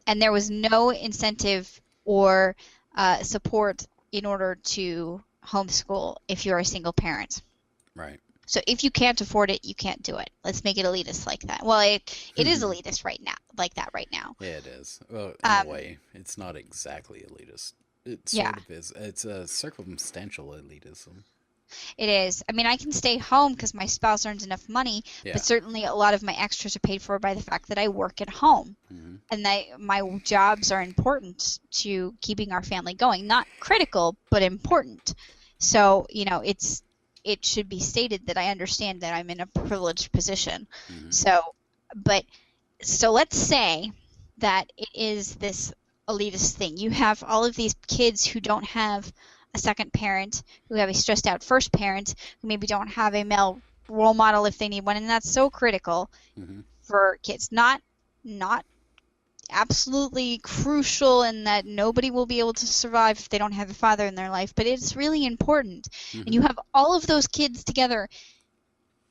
and there was no incentive or support in order to homeschool if you're a single parent. Right. So if you can't afford it, you can't do it. Let's make it elitist like that. Well, it is elitist right now, like that right now. Yeah, it is. Well, in a way, it's not exactly elitist. It Yeah. sort of is. It's a circumstantial elitism. It is. I mean, I can stay home because my spouse earns enough money, Yeah. but certainly a lot of my extras are paid for by the fact that I work at home. Mm-hmm. And my jobs are important to keeping our family going. Not critical, but important. So, it should be stated that I understand that I'm in a privileged position. Mm-hmm. So let's say that it is this elitist thing. You have all of these kids who don't have a second parent, who have a stressed out first parent, who maybe don't have a male role model if they need one, and that's so critical Mm-hmm. for kids. Not absolutely crucial in that nobody will be able to survive if they don't have a father in their life, but it's really important. Mm-hmm. And you have all of those kids together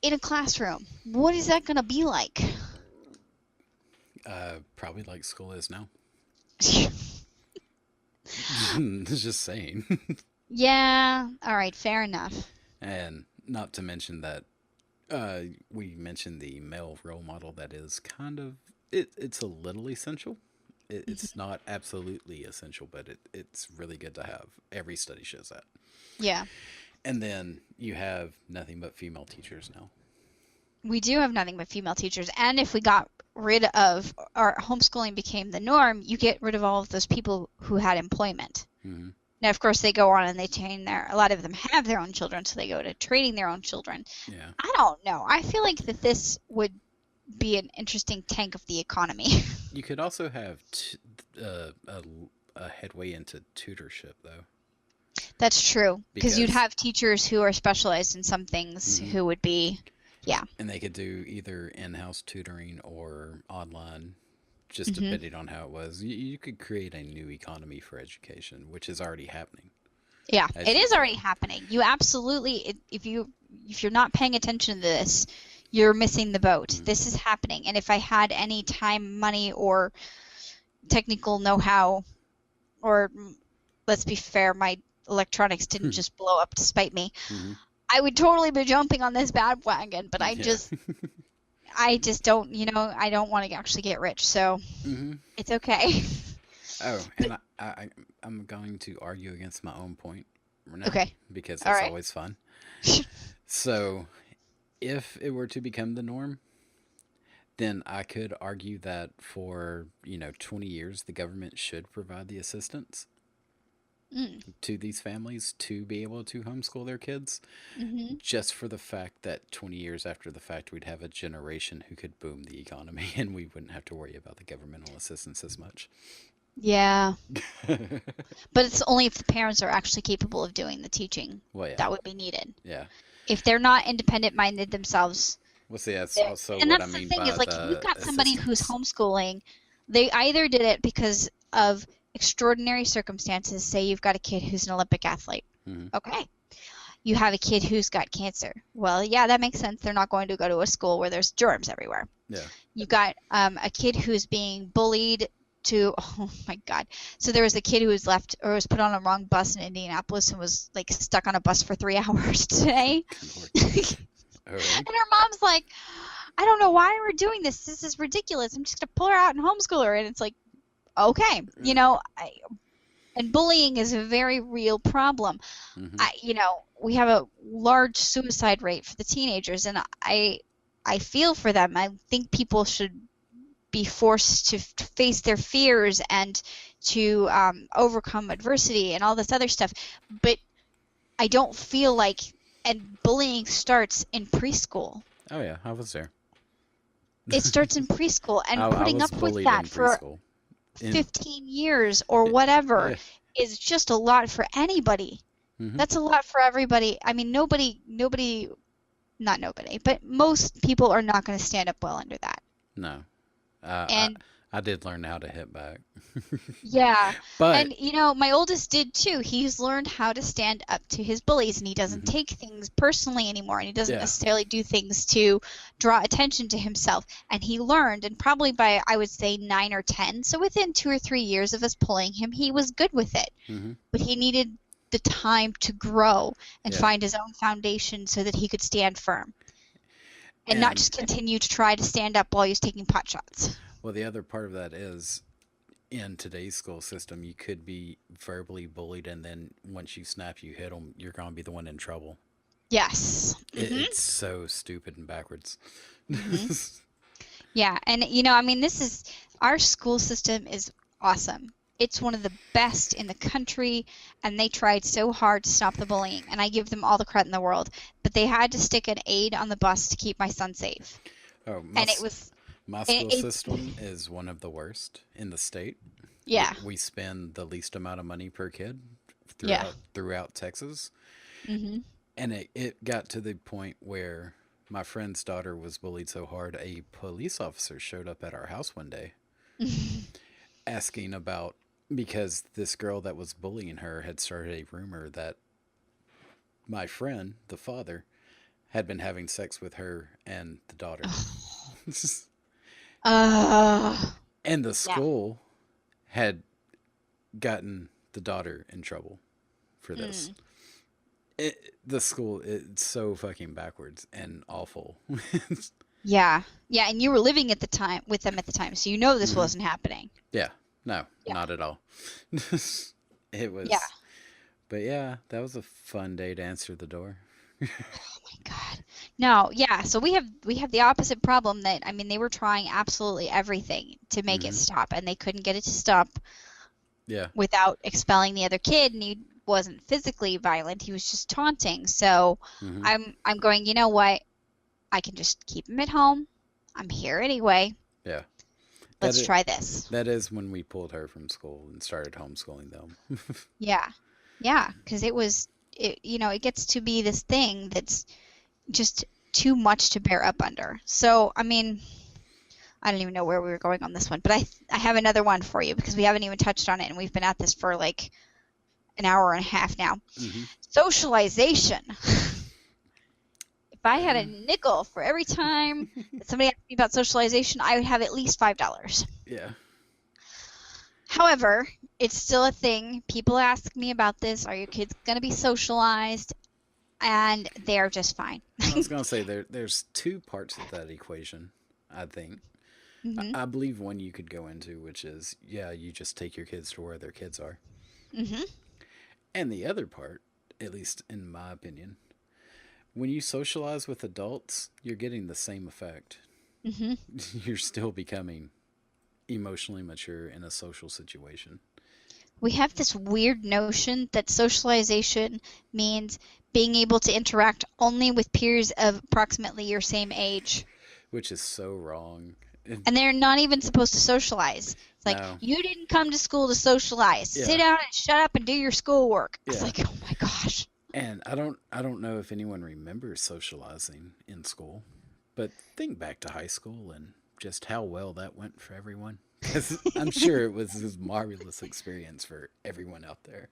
in a classroom. What is that going to be like? Probably like school is now. Just saying. Yeah, all right, fair enough. And not to mention that we mentioned the male role model that is kind of it's a little essential. It's not absolutely essential, but it's really good to have. Every study shows that. Yeah. And then you have nothing but female teachers now. We do have nothing but female teachers, and if we got rid of our homeschooling became the norm, you get rid of all of those people who had employment. Mm-hmm. Now, of course, they go on and they train a lot of them have their own children, so they go to training their own children. Yeah. I don't know. I feel like that this would be an interesting tank of the economy. You could also have a headway into tutorship, though. That's true, because you'd Because- have teachers who are specialized in some things Mhm. who would be, yeah. And they could do either in-house tutoring or online, just Mhm. depending on how it was. You could create a new economy for education, which is already happening. Yeah, As it you is said. already happening. You absolutely, if you're not paying attention to this, you're missing the boat. Mhm. This is happening, and if I had any time, money, or technical know-how, or let's be fair, my electronics didn't just blow up to spite me, Mhm. I would totally be jumping on this bandwagon. But I Yeah. just don't, I don't want to actually get rich, so Mm-hmm. it's okay. Oh, and I'm going to argue against my own point now, Okay. because All it's right. always fun. So, if it were to become the norm, then I could argue that for 20 years the government should provide the assistance to these families to be able to homeschool their kids, Mm-hmm. just for the fact that 20 years after the fact we'd have a generation who could boom the economy and we wouldn't have to worry about the governmental assistance as much. Yeah. But it's only if the parents are actually capable of doing the teaching Well, yeah. that would be needed. Yeah. If they're not independent-minded themselves. Well, see, that's they're- also and what that's I mean the thing by is, like, the if you've got somebody who's assistance. homeschooling, they either did it because of extraordinary circumstances. Say you've got a kid who's an Olympic athlete. Mhm. Okay. You have a kid who's got cancer. Well, yeah, that makes sense. They're not going to go to a school where there's germs everywhere. Yeah. You got a kid who's being bullied to, oh my God. So there was a kid who was left or was put on a wrong bus in Indianapolis and was like stuck on a bus for 3 hours today. Good Lord. And her mom's like, I don't know why we're doing this. This is ridiculous. I'm just going to pull her out and homeschool her. And it's like, okay, And bullying is a very real problem. Hmm. We have a large suicide rate for the teenagers, and I feel for them. I think people should be forced to face their fears and to overcome adversity and all this other stuff. But I don't feel like, and bullying starts in preschool. Oh yeah, I was there. It starts in preschool, and I putting was up with bullied in that for preschool. In 15 years or whatever yeah. is just a lot for anybody. Hmm. That's a lot for everybody. I mean, not nobody, but most people are not going to stand up well under that. No, uh, I And I did learn how to hit back, yeah, but and my oldest did too. He's learned how to stand up to his bullies, and he doesn't hmm take things personally anymore, and he doesn't yeah, necessarily do things to draw attention to himself. And he learned, and probably by, I would say, 9 or 10, so within 2 or 3 years of us pulling him, he was good with it. hmm But he needed the time to grow and yeah, find his own foundation so that he could stand firm and not and just continue to try to stand up while he was taking pot shots. well, the other part of that is in today's school system, you could be verbally bullied, and then once you snap, you hit them, you're gonna be the one in trouble. Yes. It's so stupid and backwards. Hmm. Yeah, and I mean, our school system is awesome. It's one of the best in the country, and they tried so hard to stop the bullying, and I give them all the credit in the world. But they had to stick an aide on the bus to keep my son safe, Oh, and it was, my it, school it system is one of the worst in the state. yeah, We spend the least amount of money per kid yeah, throughout Texas. hmm And it got to the point where my friend's daughter was bullied so hard, a police officer showed up at our house one day asking about, because this girl that was bullying her had started a rumor that my friend, the father, had been having sex with her and the daughter. uh, And the yeah, school had gotten the daughter in trouble for this. mm, The school, it's so fucking backwards and awful. yeah, and you were living at the time with them at the time, so this Hmm. wasn't happening. Yeah, no, Yeah, not at all. It yeah. was, but yeah, that was a fun day to answer the door. Oh my God. No, yeah. So we have the opposite problem that, I mean, they were trying absolutely everything to make it Hmm. stop, and they couldn't get it to stop Yeah. without expelling the other kid, and he wasn't physically violent. He was just taunting. So Hmm. I'm going, you know what? I can just keep him at home. I'm here anyway. Yeah. That Let's is, try this. that is when we pulled her from school and started homeschooling them. Yeah. Yeah, because it gets to be this thing that's just too much to bear up under. So, I mean, I don't even know where we were going on this one, but I have another one for you because we haven't even touched on it, and we've been at this for like an hour and a half now. Hmm. Socialization. If I had a nickel for every time that somebody asked me about socialization, I would have at least $5. Yeah. However, it's still a thing. People ask me about this. Are your kids going to be socialized? And they're just fine. I was gonna say there's two parts of that equation. I think Mhm. I believe one you could go into, which is yeah, you just take your kids to where their kids are, Mhm. and the other part, at least in my opinion, when you socialize with adults, you're getting the same effect. Mhm. You're still becoming emotionally mature in a social situation. We have this weird notion that socialization means being able to interact only with peers of approximately your same age. Which is so wrong. And they're not even supposed to socialize. It's like, No. you didn't come to school to socialize. Sit Yeah. down and shut up and do your schoolwork. It's Yeah. like, oh my gosh. And I don't know if anyone remembers socializing in school, but think back to high school and just how well that went for everyone. 'Cause I'm sure it was a marvelous experience for everyone out there.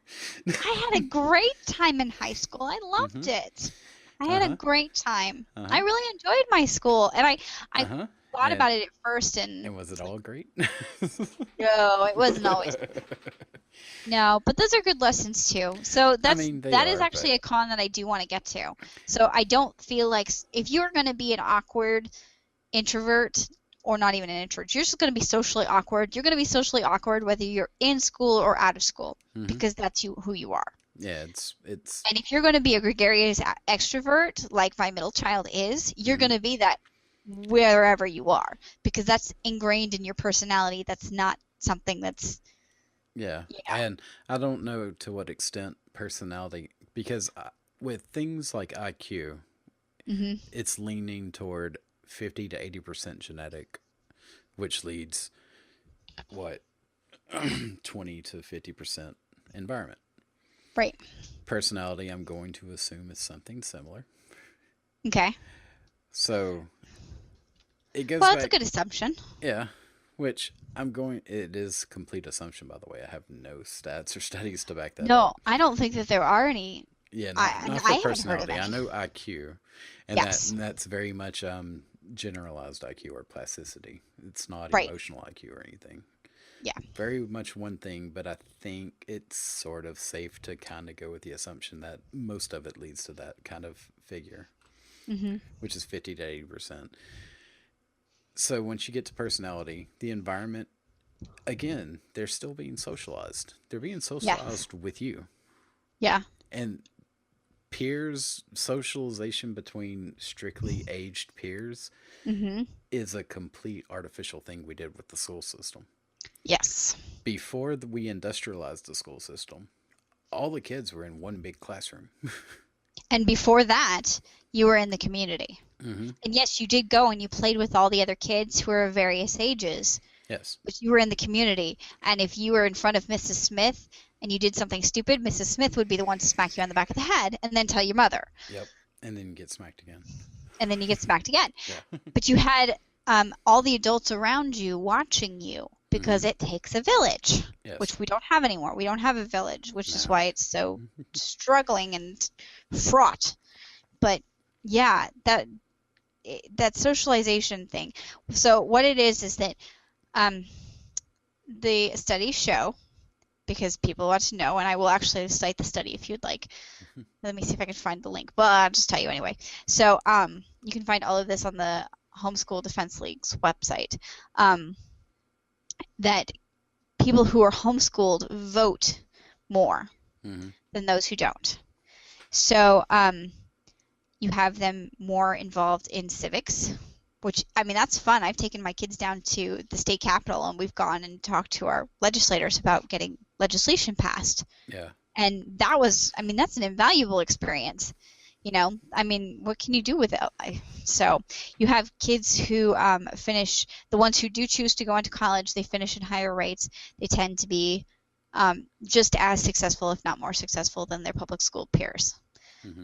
I had a great time in high school. I loved Hmm. it. I had a Uh-huh. great time. I Uh-huh. really enjoyed my school. And I Uh-huh. thought And about it at first, and and was it all great? no, it wasn't always. No, but those are good lessons too. So I mean, they that is are, actually but a con that I do want to get to. So I don't feel like if you're going to be an awkward introvert, or not even an introvert. You're just going to be socially awkward. You're going to be socially awkward whether you're in school or out of school because that's who you are. Yeah, it's And if you're going to be a gregarious extrovert, like my middle child is, you're going to be that wherever you are because that's ingrained in your personality. That's not something that's yeah. And I don't know to what extent personality, because with things like IQ, it's leaning toward 50 to 80% genetic, which leads what 20 to 50% environment. right. Personality, I'm going to assume, is something similar. Okay. So it goes Well, that's a back, good assumption. yeah, which I'm going, it is complete assumption, by the way. I have no stats or studies to back that No, up. I don't think that there are any. Yeah, not I for haven't heard of personality. I any. know IQ, and Yes. that's very much generalized IQ or plasticity. It's not Right. emotional IQ or anything. Yeah. Very much one thing, but I think it's sort of safe to kind of go with the assumption that most of it leads to that kind of figure, which is 50 to 80%. So once you get to personality, the environment, again, they're still being socialized. They're being Yes. socialized with you. Yeah. And peers, socialization between strictly aged peers is a complete artificial thing we did with the school system. Yes. Before we industrialized the school system, all the kids were in one big classroom. And before that, you were in the community. And yes, you did go and you played with all the other kids who were of various ages. Yes. But you were in the community. And if you were in front of Mrs. Smith and you did something stupid, Mrs. Smith would be the one to smack you on the back of the head and then tell your mother. Yep. And then get smacked again. And then you get smacked again. Yeah. But you had all the adults around you watching you because it takes a village, Yes. which we don't have anymore. We don't have a village, which is No. why it's so struggling and fraught. But yeah, that socialization thing. So what it is that the studies show, because people want to know, and I will actually cite the study if you'd like. Let me see if I can find the link, but I'll just tell you anyway. So you can find all of this on the Homeschool Defense League's website. That people who are homeschooled vote more than those who don't. So you have them more involved in civics, which, I mean, that's fun. I've taken my kids down to the state capitol and we've gone and talked to our legislators about getting legislation passed. Yeah. And that was, I mean, that's an invaluable experience. You know, I mean, what can you do with it? So you have kids who finish, the ones who do choose to go into college, they finish at higher rates. They tend to be just as successful, if not more successful, than their public school peers.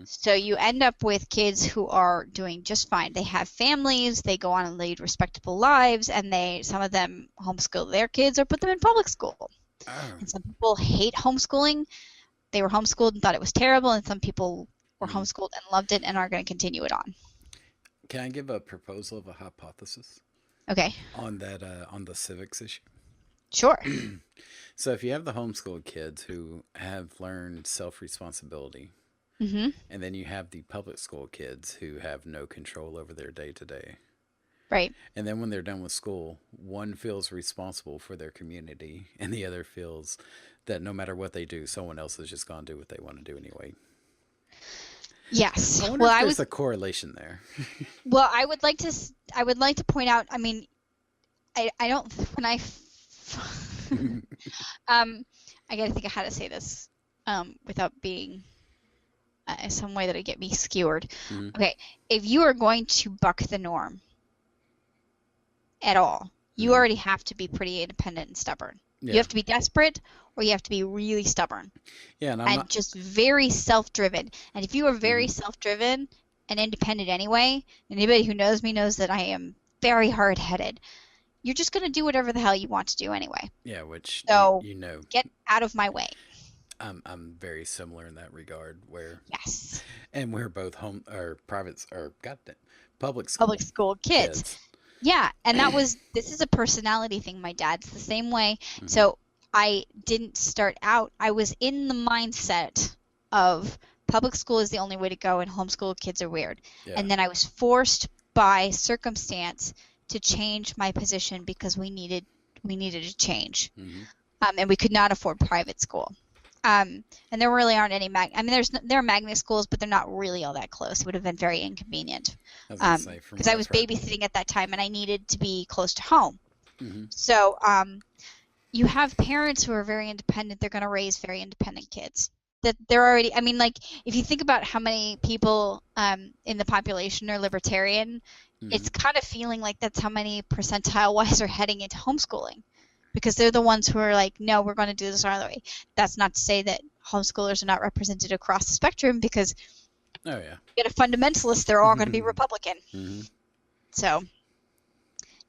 So you end up with kids who are doing just fine. They have families, they go on and lead respectable lives, and some of them homeschool their kids or put them in public school. And some people hate homeschooling. They were homeschooled and thought it was terrible, and some people were homeschooled and loved it and are going to continue it on. Can I give a proposal of a hypothesis? Okay. On that, on the civics issue? Sure. So if you have the homeschool kids who have learned self-responsibility, and then you have the public school kids who have no control over their day-to-day. Right. And then when they're done with school, one feels responsible for their community, and the other feels that no matter what they do, someone else is just going to do what they want to do anyway. Yes. I wonder if there's a correlation there. Well, I would like to point out, I mean, I don't, when I gotta think of how to say this without being some way that'll get me skewered. Okay, if you are going to buck the norm at all, you already have to be pretty independent and stubborn. Yeah. You have to be desperate, or you have to be really stubborn. Yeah, and just very self-driven. And if you are very self-driven and independent anyway, anybody who knows me knows that I am very hard-headed. You're just going to do whatever the hell you want to do anyway. Yeah, which so you know. Get out of my way. I'm very similar in that regard. Where yes, and we're both public school kids. Yeah, and this is a personality thing. My dad's the same way. So I didn't start out. I was in the mindset of public school is the only way to go, and homeschool kids are weird. Yeah. And then I was forced by circumstance to change my position because we needed a change. Mm-hmm. And we could not afford private school. And there really aren't any there are magnet schools, but they're not really all that close. It would have been very inconvenient. I was gonna say, from Because what I I've was heard. babysitting at that time and I needed to be close to home. Mm-hmm. So you have parents who are very independent. They're going to raise very independent kids. That they're already. I mean, like if you think about how many people in the population are libertarian, Mm-hmm. it's kind of feeling like that's how many percentile-wise are heading into homeschooling, because they're the ones who are like, no, we're going to do this our other way. That's not to say that homeschoolers are not represented across the spectrum, because Oh yeah. you get a fundamentalist, they're all going to be Republican. Mm-hmm. So,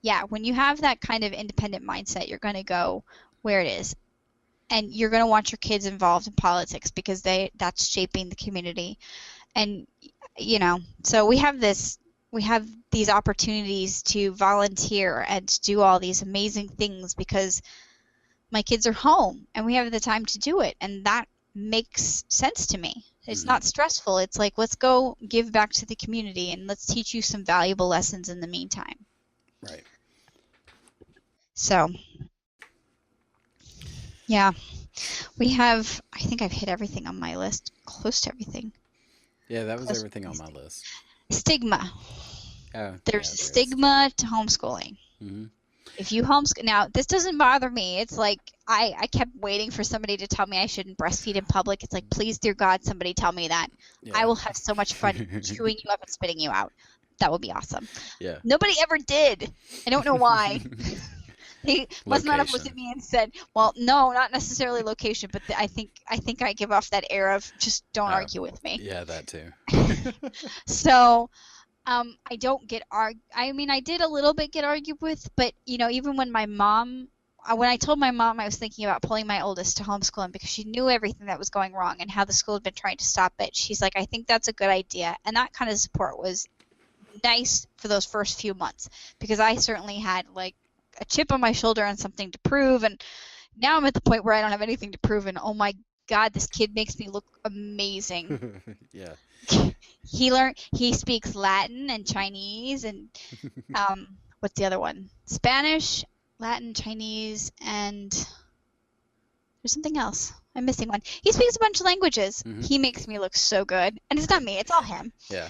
yeah, when you have that kind of independent mindset, you're going to go where it is. And you're going to want your kids involved in politics because that's shaping the community. And, so we have these opportunities to volunteer and to do all these amazing things because my kids are home and we have the time to do it. And that makes sense to me. It's not stressful. It's like, let's go give back to the community and let's teach you some valuable lessons in the meantime. Right. So, yeah, I think I've hit everything on my list, close to everything. Yeah, that was everything on my list. Stigma. There's a stigma to homeschooling. Mm-hmm. If you homeschool, now this doesn't bother me. It's like I kept waiting for somebody to tell me I shouldn't breastfeed in public. It's like, please, dear God, somebody tell me that. Yeah. I will have so much fun chewing you up and spitting you out. That would be awesome. Yeah. Nobody ever did. I don't know why. He must not have looked at me and said, well, no, not necessarily location, but I think I give off that air of just don't argue with me. Yeah, that too. So, I don't get I mean, I did a little bit get argued with, but, even when when I told my mom I was thinking about pulling my oldest to homeschooling because she knew everything that was going wrong and how the school had been trying to stop it, she's like, I think that's a good idea. And that kind of support was nice for those first few months because I certainly had, like, a chip on my shoulder and something to prove, and now I'm at the point where I don't have anything to prove, and oh my God, this kid makes me look amazing. Yeah. He speaks Latin and Chinese and what's the other one? Spanish, Latin, Chinese, and there's something else. I'm missing one. He speaks a bunch of languages. Mm-hmm. He makes me look so good, and it's not me, it's all him. Yeah.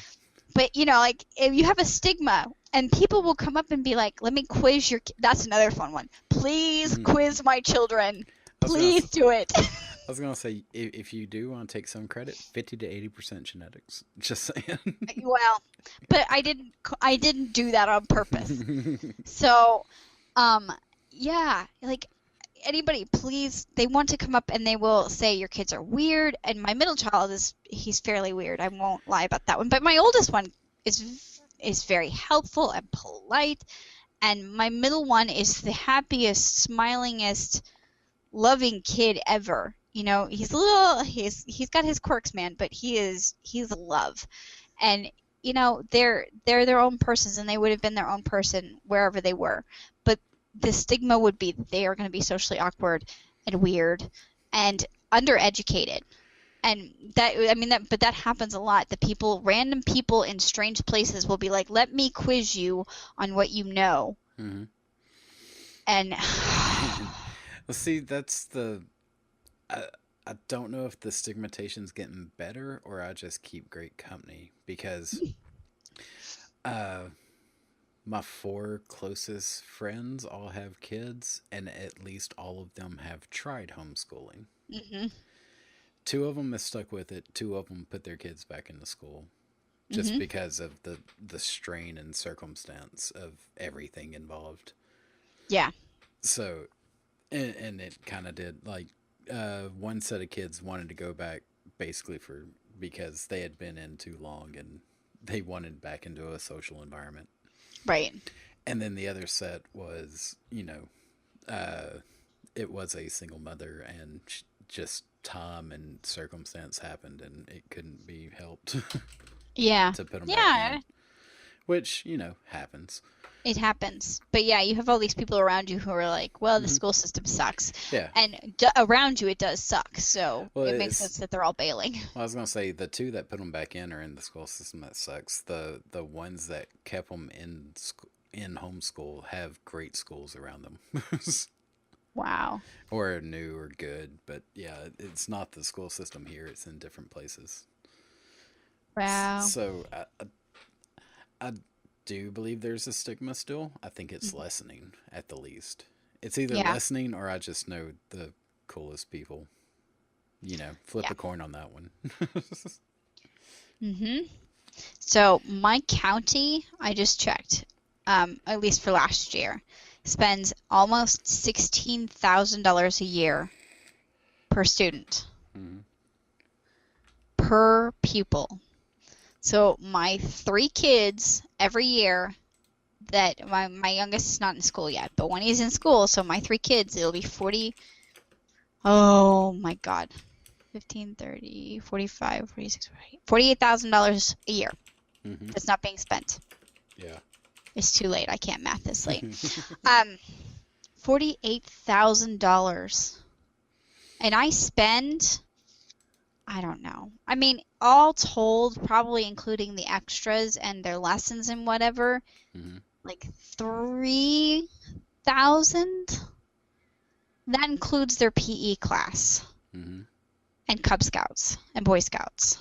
But, like, if you have a stigma, and people will come up and be like, let me quiz your that's another fun one. Please quiz my children. Please do it. I was going to say, if you do want to take some credit, 50 to 80% genetics. Just saying. Well, but I didn't do that on purpose. So, yeah, like, anybody, please, they want to come up and they will say your kids are weird. And my middle child he's fairly weird. I won't lie about that one. But my oldest one is very helpful and polite. And my middle one is the happiest, smilingest, loving kid ever. He's he's got his quirks, man, but he's a love. And, they're their own persons and they would have been their own person wherever they were. But the stigma would be that they are going to be socially awkward and weird and undereducated. And but that happens a lot. Random people in strange places will be like, let me quiz you on what you know. Mm-hmm. And well, see, that's I don't know if the stigmatization's getting better or I just keep great company because my 4 closest friends all have kids, and at least all of them have tried homeschooling. Mm-hmm. 2 of them have stuck with it. 2 of them put their kids back into school just because of the strain and circumstance of everything involved. Yeah. So, and it kind of did, like, one set of kids wanted to go back basically because they had been in too long and they wanted back into a social environment. Right. And then the other set was, it was a single mother and just time and circumstance happened and it couldn't be helped. Yeah. To put them back in. Which, happens. It happens. But yeah, you have all these people around you who are like, well, the school system sucks. Yeah. And around you it does suck. So it makes sense that they're all bailing. Well, I was going to say the 2 that put them back in are in the school system that sucks. The ones that kept them in homeschool have great schools around them. Wow. Or new or good, but yeah, it's not the school system here, it's in different places. Wow. So I do believe there's a stigma still. I think it's Mhm. lessening at the least. It's either Yeah. lessening or I just know the coolest people. Flip Yeah. a coin on that one. Mhm. So my county, I just checked, at least for last year, spends almost $16,000 a year per student, Hmm. per pupil. So my three kids every year that my youngest is not in school yet, but when he's in school, so my three kids, it'll be 40. Oh my God. 15, 30, 45, 46, $48,000 a year Hmm. that's not being spent. Yeah. It's too late. I can't math this late. $48,000. And I spend, I don't know. I mean, all told, probably including the extras and their lessons and whatever, Hmm. like 3,000. That includes their PE class Hmm. and Cub Scouts and Boy Scouts.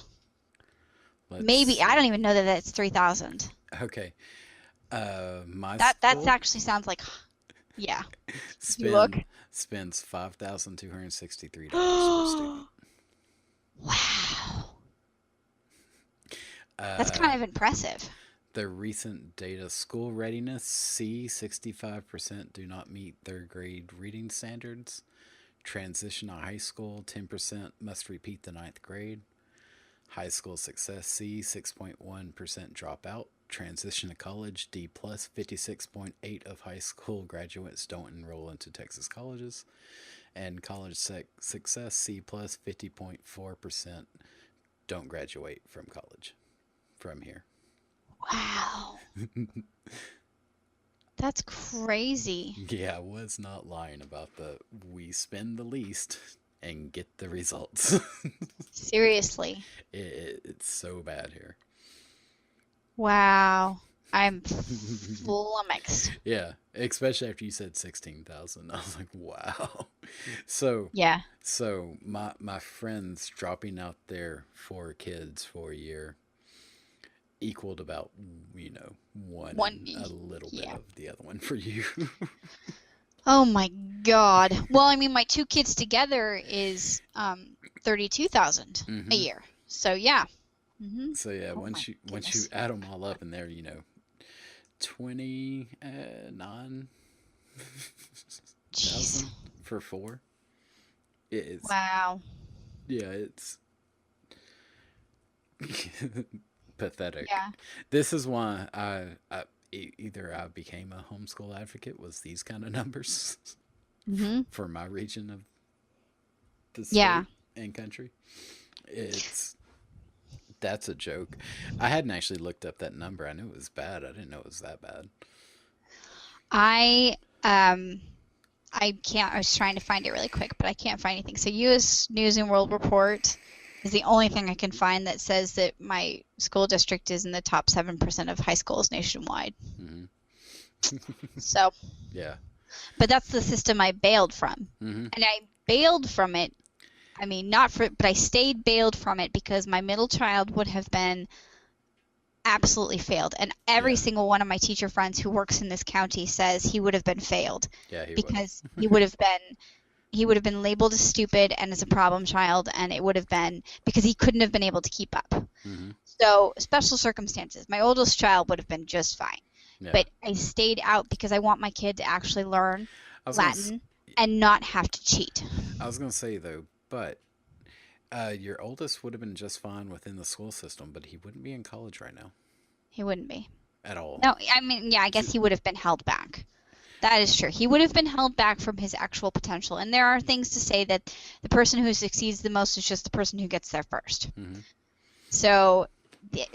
Let's Maybe I don't see. even know that that's 3,000. Okay. My That school actually sounds like, yeah. Did you look? spend spends $5,263 per student. Wow. That's Uh, kind of impressive. the recent data school readiness C 65% do not meet third grade reading standards. Transition to high school 10% must repeat the ninth grade. High school success C 6.1% dropout. Transition to college D plus 56.8 of high school graduates don't enroll into Texas colleges. And college success C plus 50.4% don't graduate from college from here. Wow. That's crazy. Yeah, I was not lying about the we spend the least and get the results. Seriously. It's so bad here. Wow. I'm flummoxed. Yeah, especially after you said 16,000. I was like, wow. So Yeah. so my friends dropping out their four kids for a year equaled about one One. and a little bit Yeah. of the other one for you. Oh my God. Well, I mean, my two kids together is 32,000 a Hmm. year. So yeah. Mhm. So yeah, Oh my once you goodness. add them all up and they're 29,000 Jeez. for four. It's Wow. yeah, it's pathetic. Yeah. This is why either I became a homeschool advocate was these kind of numbers Mhm. for my region of the Yeah. state and country. It's That's a joke. I hadn't actually looked up that number. I knew it was bad. I didn't know it was that bad. I um I can't. I was trying to find it really quick, but I can't find anything. So U.S. News and World Report is the only thing I can find that says that my school district is in the top 7% of high schools nationwide. Hmm. So, Yeah. but that's the system I bailed from. Hmm. And I bailed from it. I mean, not for, but I stayed bailed from it because my middle child would have been absolutely failed. And every Yeah. single one of my teacher friends who works in this county says he would have been failed Yeah, he would have. because he would have been labeled as stupid and as a problem child, and it would have been because he couldn't have been able to keep up. Hmm. So, special circumstances. My oldest child would have been just fine. Yeah. But I stayed out because I want my kid to actually learn I was gonna. Latin and not have to cheat. I was gonna say though, but your oldest would have been just fine within the school system, but he wouldn't be in college right now He wouldn't be. at all. No, I mean, yeah, I guess he would have been held back. That is true. He would have been held back from his actual potential. And there are things to say that the person who succeeds the most is just the person who gets there first. Hmm. So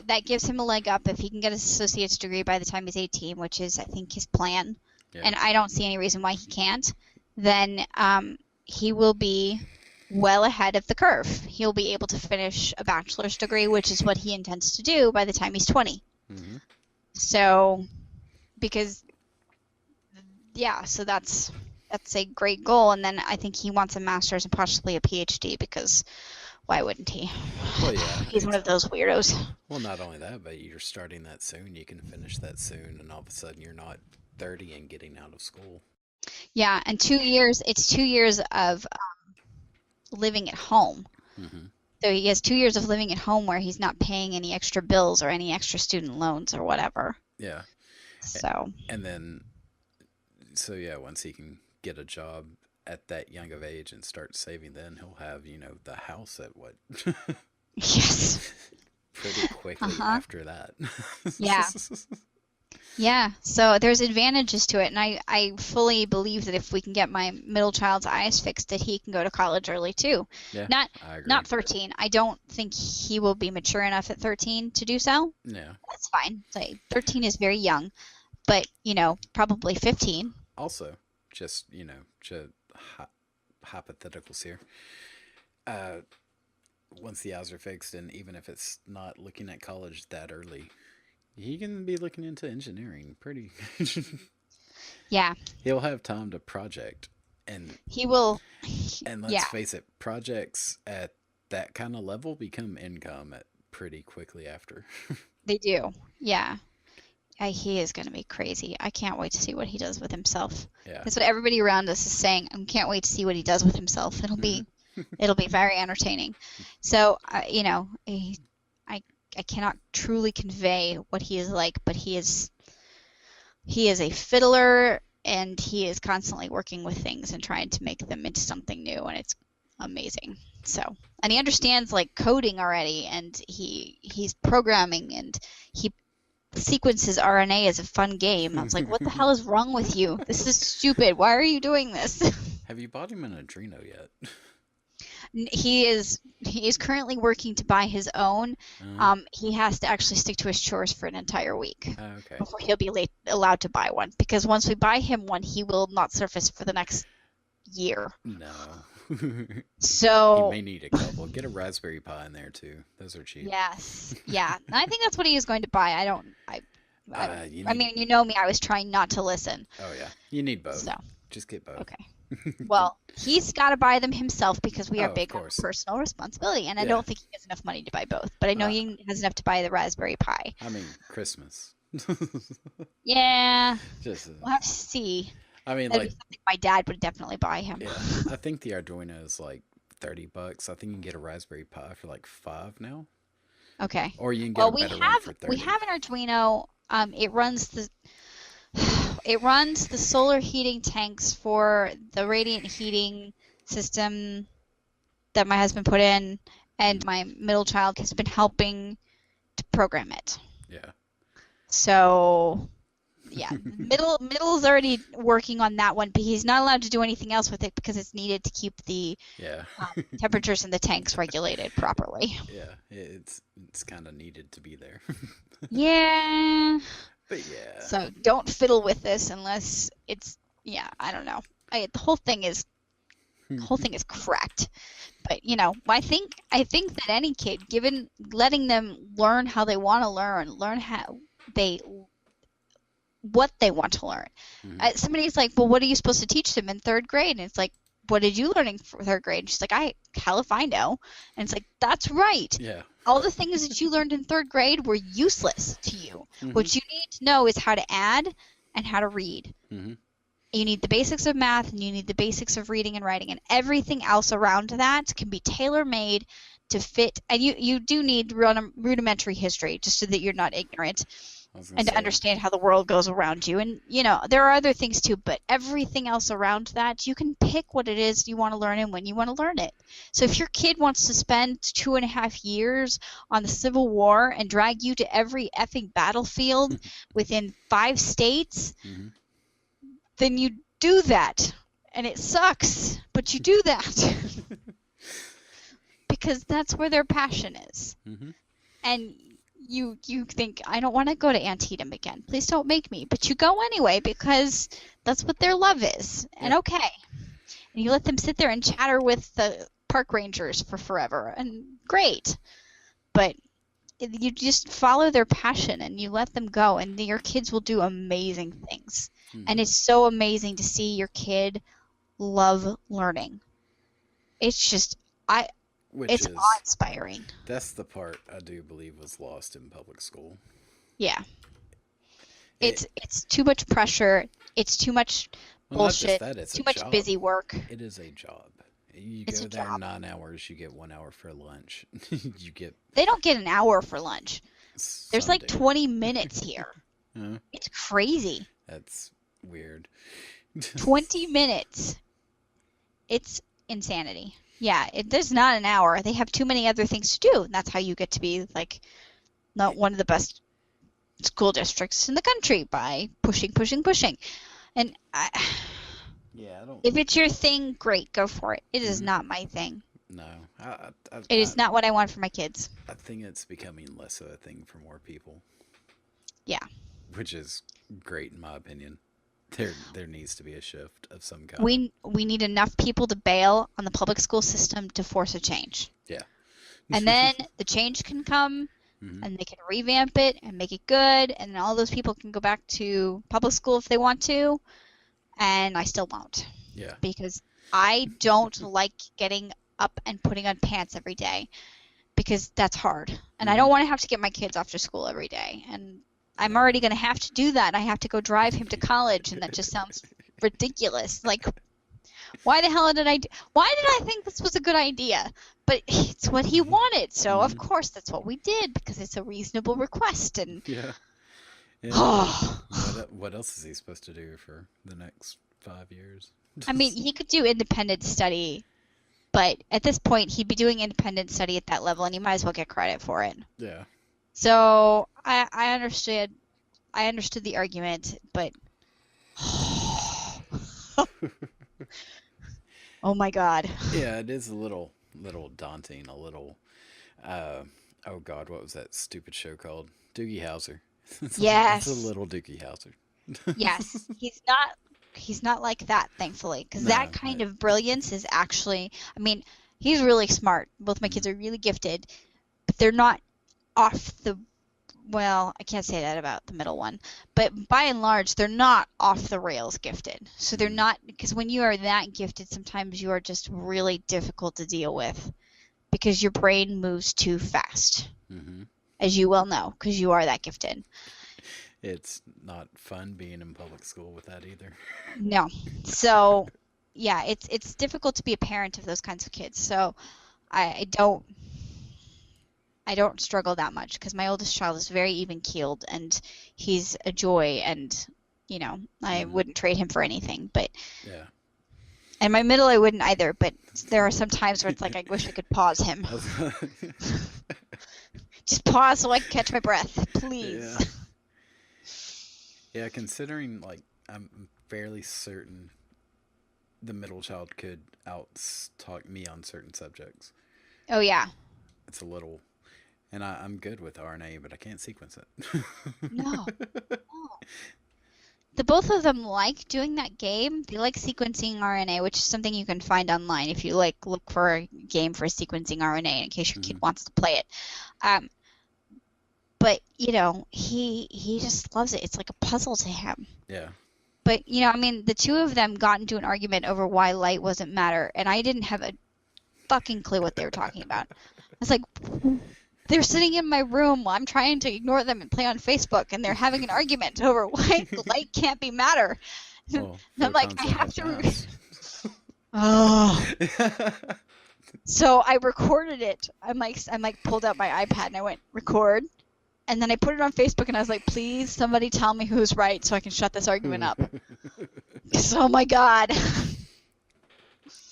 that gives him a leg up if he can get his associate's degree by the time he's 18, which is, I think, his plan. Yeah. And I don't see any reason why he can't. Then he will be well ahead of the curve. He'll be able to finish a bachelor's degree, which is what he intends to do by the time he's 20. Hmm. So because yeah, so that's a great goal. And then I think he wants a master's and possibly a PhD because why wouldn't he? Well, yeah. He's one of those weirdos. Well, not only that, but you're starting that soon. You can finish that soon, and all of a sudden you're not 30 and getting out of school. Yeah, and 2 years. It's 2 years of living at home. Mm-hmm. So he has 2 years of living at home where he's not paying any extra bills or any extra student loans or whatever. Yeah. So. And then, so yeah, once he can get a job at that young of age and start saving, then he'll have, the house at what? Yes. Pretty quickly after that. Yeah. Yeah, so there's advantages to it, and I fully believe that if we can get my middle child's eyes fixed, that he can go to college early too. Yeah, I agree. Not 13. I don't think he will be mature enough at 13 to do so. Yeah. That's fine. So 13 is very young, but probably 15. Also, just hypotheticals here. Once the eyes are fixed, and even if it's not looking at college that early, he can be looking into engineering pretty. Yeah. He'll have time to project, and he will. And let's face it, projects at that kind of level become income at pretty quickly after. They do. Yeah. He is going to be crazy. I can't wait to see what he does with himself. Yeah. That's what everybody around us is saying. I can't wait to see what he does with himself. It'll be very entertaining. So, I cannot truly convey what he is like, but he is a fiddler, and he is constantly working with things and trying to make them into something new, and it's amazing. So, and he understands like coding already, and he's programming, and he sequences RNA as a fun game. I was like, what the hell is wrong with you? This is stupid. Why are you doing this? Have you bought him an Adreno yet? He is currently working to buy his own. He has to actually stick to his chores for an entire week before he'll be allowed to buy one. Because once we buy him one, he will not surface for the next year. No. So you may need a couple. Get a Raspberry Pi in there too. Those are cheap. Yes. Yeah. And I think that's what he is going to buy. I mean, you know me. I was trying not to listen. Oh yeah. You need both. So. Just get both. Okay. Well, he's got to buy them himself because we are big on personal responsibility, and I don't think he has enough money to buy both. But I know he has enough to buy the Raspberry Pi. I mean, Christmas. Yeah. We'll have to see. I mean, that'd be something my dad would definitely buy him. Yeah, I think the Arduino is like $30. I think you can get a Raspberry Pi for like $5 now. Okay. Or you can get a better one for $30. We have an Arduino. It runs the solar heating tanks for the radiant heating system that my husband put in, and my middle child has been helping to program it. Yeah. So, yeah, middle's already working on that one, but he's not allowed to do anything else with it because it's needed to keep the temperatures in the tanks regulated properly. Yeah, it's kind of needed to be there. Yeah. But yeah. So don't fiddle with this unless it's I don't know. The whole thing is correct. But I think that any kid, letting them learn how they want to learn what they want to learn. Somebody's like, well, what are you supposed to teach them in third grade? And it's like, what did you learn in third grade? And she's like, hell if I know. And it's like, that's right. Yeah. All the things that you learned in third grade were useless to you. What you need to know is how to add and how to read. You need the basics of math, and you need the basics of reading and writing, and everything else around that can be tailor-made to fit. And you do need rudimentary history just so that you're not ignorant. And to understand how the world goes around you. And, there are other things too, but everything else around that, you can pick what it is you want to learn and when you want to learn it. So if your kid wants to spend 2.5 years on the Civil War and drag you to every effing battlefield within 5 states, then you do that. And it sucks, but you do that. Because that's where their passion is. And you think, I don't want to go to Antietam again. Please don't make me. But you go anyway because that's what their love is. And okay. And you let them sit there and chatter with the park rangers for forever. And great. But you just follow their passion and you let them go, and your kids will do amazing things. And it's so amazing to see your kid love learning. It's just it's awe-inspiring. That's the part I do believe was lost in public school. Yeah. It's too much pressure. It's too much bullshit. Not just that, it's too much busy work. It is a job. You It's go a there job. 9 hours, you get 1 hour for lunch. They don't get an hour for lunch. There's like Sunday. 20 minutes here. Huh? It's crazy. That's weird. 20 minutes. It's insanity. Yeah, there's not an hour. They have too many other things to do. And that's how you get to be like not one of the best school districts in the country, by pushing. And Yeah, I don't. if it's your thing, great, go for it. It is not my thing. No, It is not what I want for my kids. I think it's becoming less of a thing for more people. Yeah. Which is great in my opinion. There needs to be a shift of some kind. We need enough people to bail on the public school system to force a change. Yeah. And then the change can come, and they can revamp it and make it good, and then all those people can go back to public school if they want to, and I still won't. Yeah. Because I don't like getting up and putting on pants every day, because that's hard. And I don't want to have to get my kids off to school every day. And I'm already going to have to do that. I have to go drive him to college, and that just sounds ridiculous. Like, why did I think this was a good idea? But it's what he wanted, so of course that's what we did, because it's a reasonable request. And Yeah. What else is he supposed to do for the next 5 years? I mean, he could do independent study, but at this point he'd be doing independent study at that level, and he might as well get credit for it. Yeah. So I understood the argument, but oh my God. Yeah, it is a little daunting, a little oh God, what was that stupid show called? Doogie Howser. Yes. It's a little Doogie Howser. Yes, he's not like that, thankfully, because No, that kind of brilliance is actually, I mean, he's really smart. Both my kids are really gifted, but they're not off the, well, I can't say that about the middle one, but by and large, they're not off the rails gifted. So they're not, because when you are that gifted, sometimes you are just really difficult to deal with, because your brain moves too fast, as you well know, because you are that gifted. It's not fun being in public school with that either. No. So, yeah, it's difficult to be a parent of those kinds of kids. So, I don't struggle that much, because my oldest child is very even-keeled, and he's a joy, and, you know, I wouldn't trade him for anything. But Yeah. and my middle, I wouldn't either. But there are some times where it's like, I wish I could pause him. Just pause so I can catch my breath, please. Yeah. Yeah, considering, like, I'm fairly certain the middle child could out-talk me on certain subjects. Oh, yeah. It's a little... And I'm good with RNA, but I can't sequence it. No. The both of them like doing that game. They like sequencing RNA, which is something you can find online if you like look for a game for sequencing RNA in case your kid wants to play it. But you know, he just loves it. It's like a puzzle to him. Yeah. But you know, I mean, the two of them got into an argument over why light wasn't matter, and I didn't have a fucking clue what they were talking about. I was like, they're sitting in my room while I'm trying to ignore them and play on Facebook, and they're having an argument over why light can't be matter. Well, And I'm like, I photons have don't to. Oh. So I recorded it. I'm like pulled out my iPad and I went record, and then I put it on Facebook and I was like, please somebody tell me who's right so I can shut this argument up. Oh my God.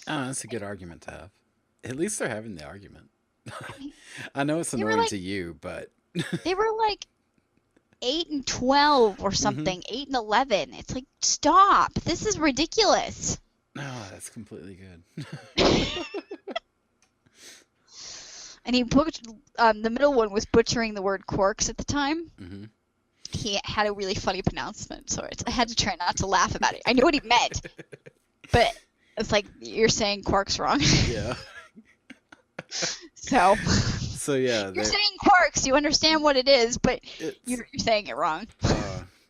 Oh, that's a good argument to have. At least they're having the argument. I know it's They were annoying like- to you, but They were like 8 and 12 or something, 8 and 11. It's like, stop. This is ridiculous. no, that's completely good. And he the middle one was butchering the word quarks at the time. Mm-hmm. He had a really funny pronouncement, so I had to try not to laugh about it. I knew what he meant, but it's like, you're saying quarks wrong. Yeah. So So yeah, you're saying quarks. You understand what it is, but It's you're saying it wrong.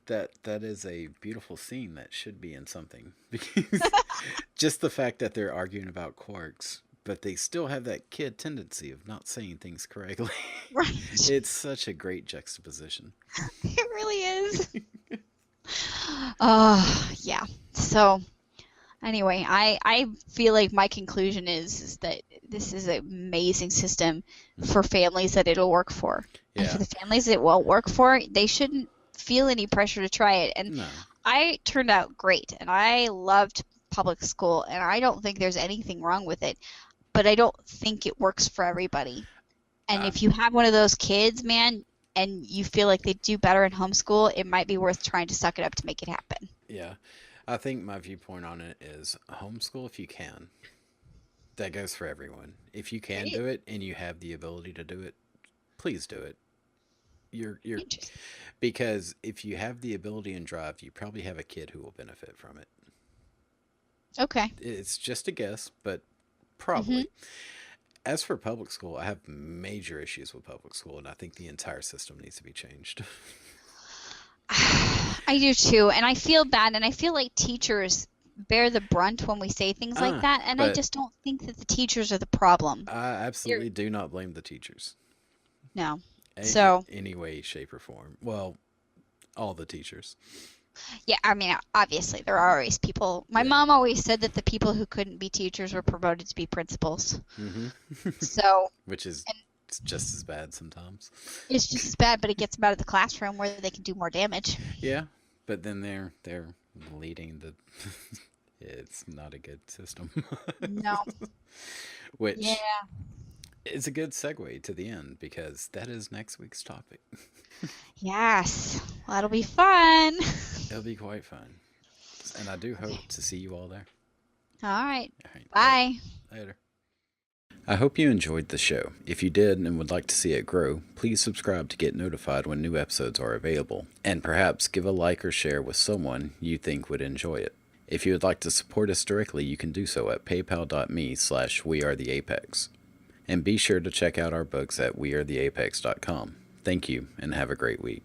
that is a beautiful scene that should be in something because just the fact that they're arguing about quarks, but they still have that kid tendency of not saying things correctly. Right. It's such a great juxtaposition. It really is. Yeah. So anyway, I feel like my conclusion is that this is an amazing system for families that it'll work for. And for Yeah. the families it won't work for, they shouldn't feel any pressure to try it. And No. I turned out great, and I loved public school, and I don't think there's anything wrong with it, but I don't think it works for everybody. And I, if you have one of those kids, man, and you feel like they do better in homeschool, it might be worth trying to suck it up to make it happen. yeah. I think my viewpoint on it is homeschool if you can. That goes for everyone. If you can Right? do it and you have the ability to do it, please do it. You're Interesting. because if you have the ability and drive, you probably have a kid who will benefit from it. Okay. It's just a guess, but Hmm. probably. As for public school, I have major issues with public school, and I think the entire system needs to be changed. I do too, and I feel bad, and I feel like teachers bear the brunt when we say things like that, and I but just don't think that the teachers are the problem. I They're, absolutely do not blame the teachers. no. In So, any way, shape, or form. Well, all the teachers. yeah, I mean, obviously, there are always people. My Yeah. mom always said that the people who couldn't be teachers were promoted to be principals. Hmm. So, Which is and just as bad sometimes. it's just as bad, but it gets them out of the classroom where they can do more damage. Yeah, but then they're leading the. It's not a good system. No. Yeah. Which is a good segue to the end because that is next week's topic. Yes. Well, that'll be fun. It'll be quite fun. And I do hope to see you all there. All right. All right. Bye. Later. I hope you enjoyed the show. If you did and would like to see it grow, please subscribe to get notified when new episodes are available, and perhaps give a like or share with someone you think would enjoy it. If you would like to support us directly, you can do so at paypal.me/wearetheapex. And be sure to check out our books at wearetheapex.com. Thank you, and have a great week.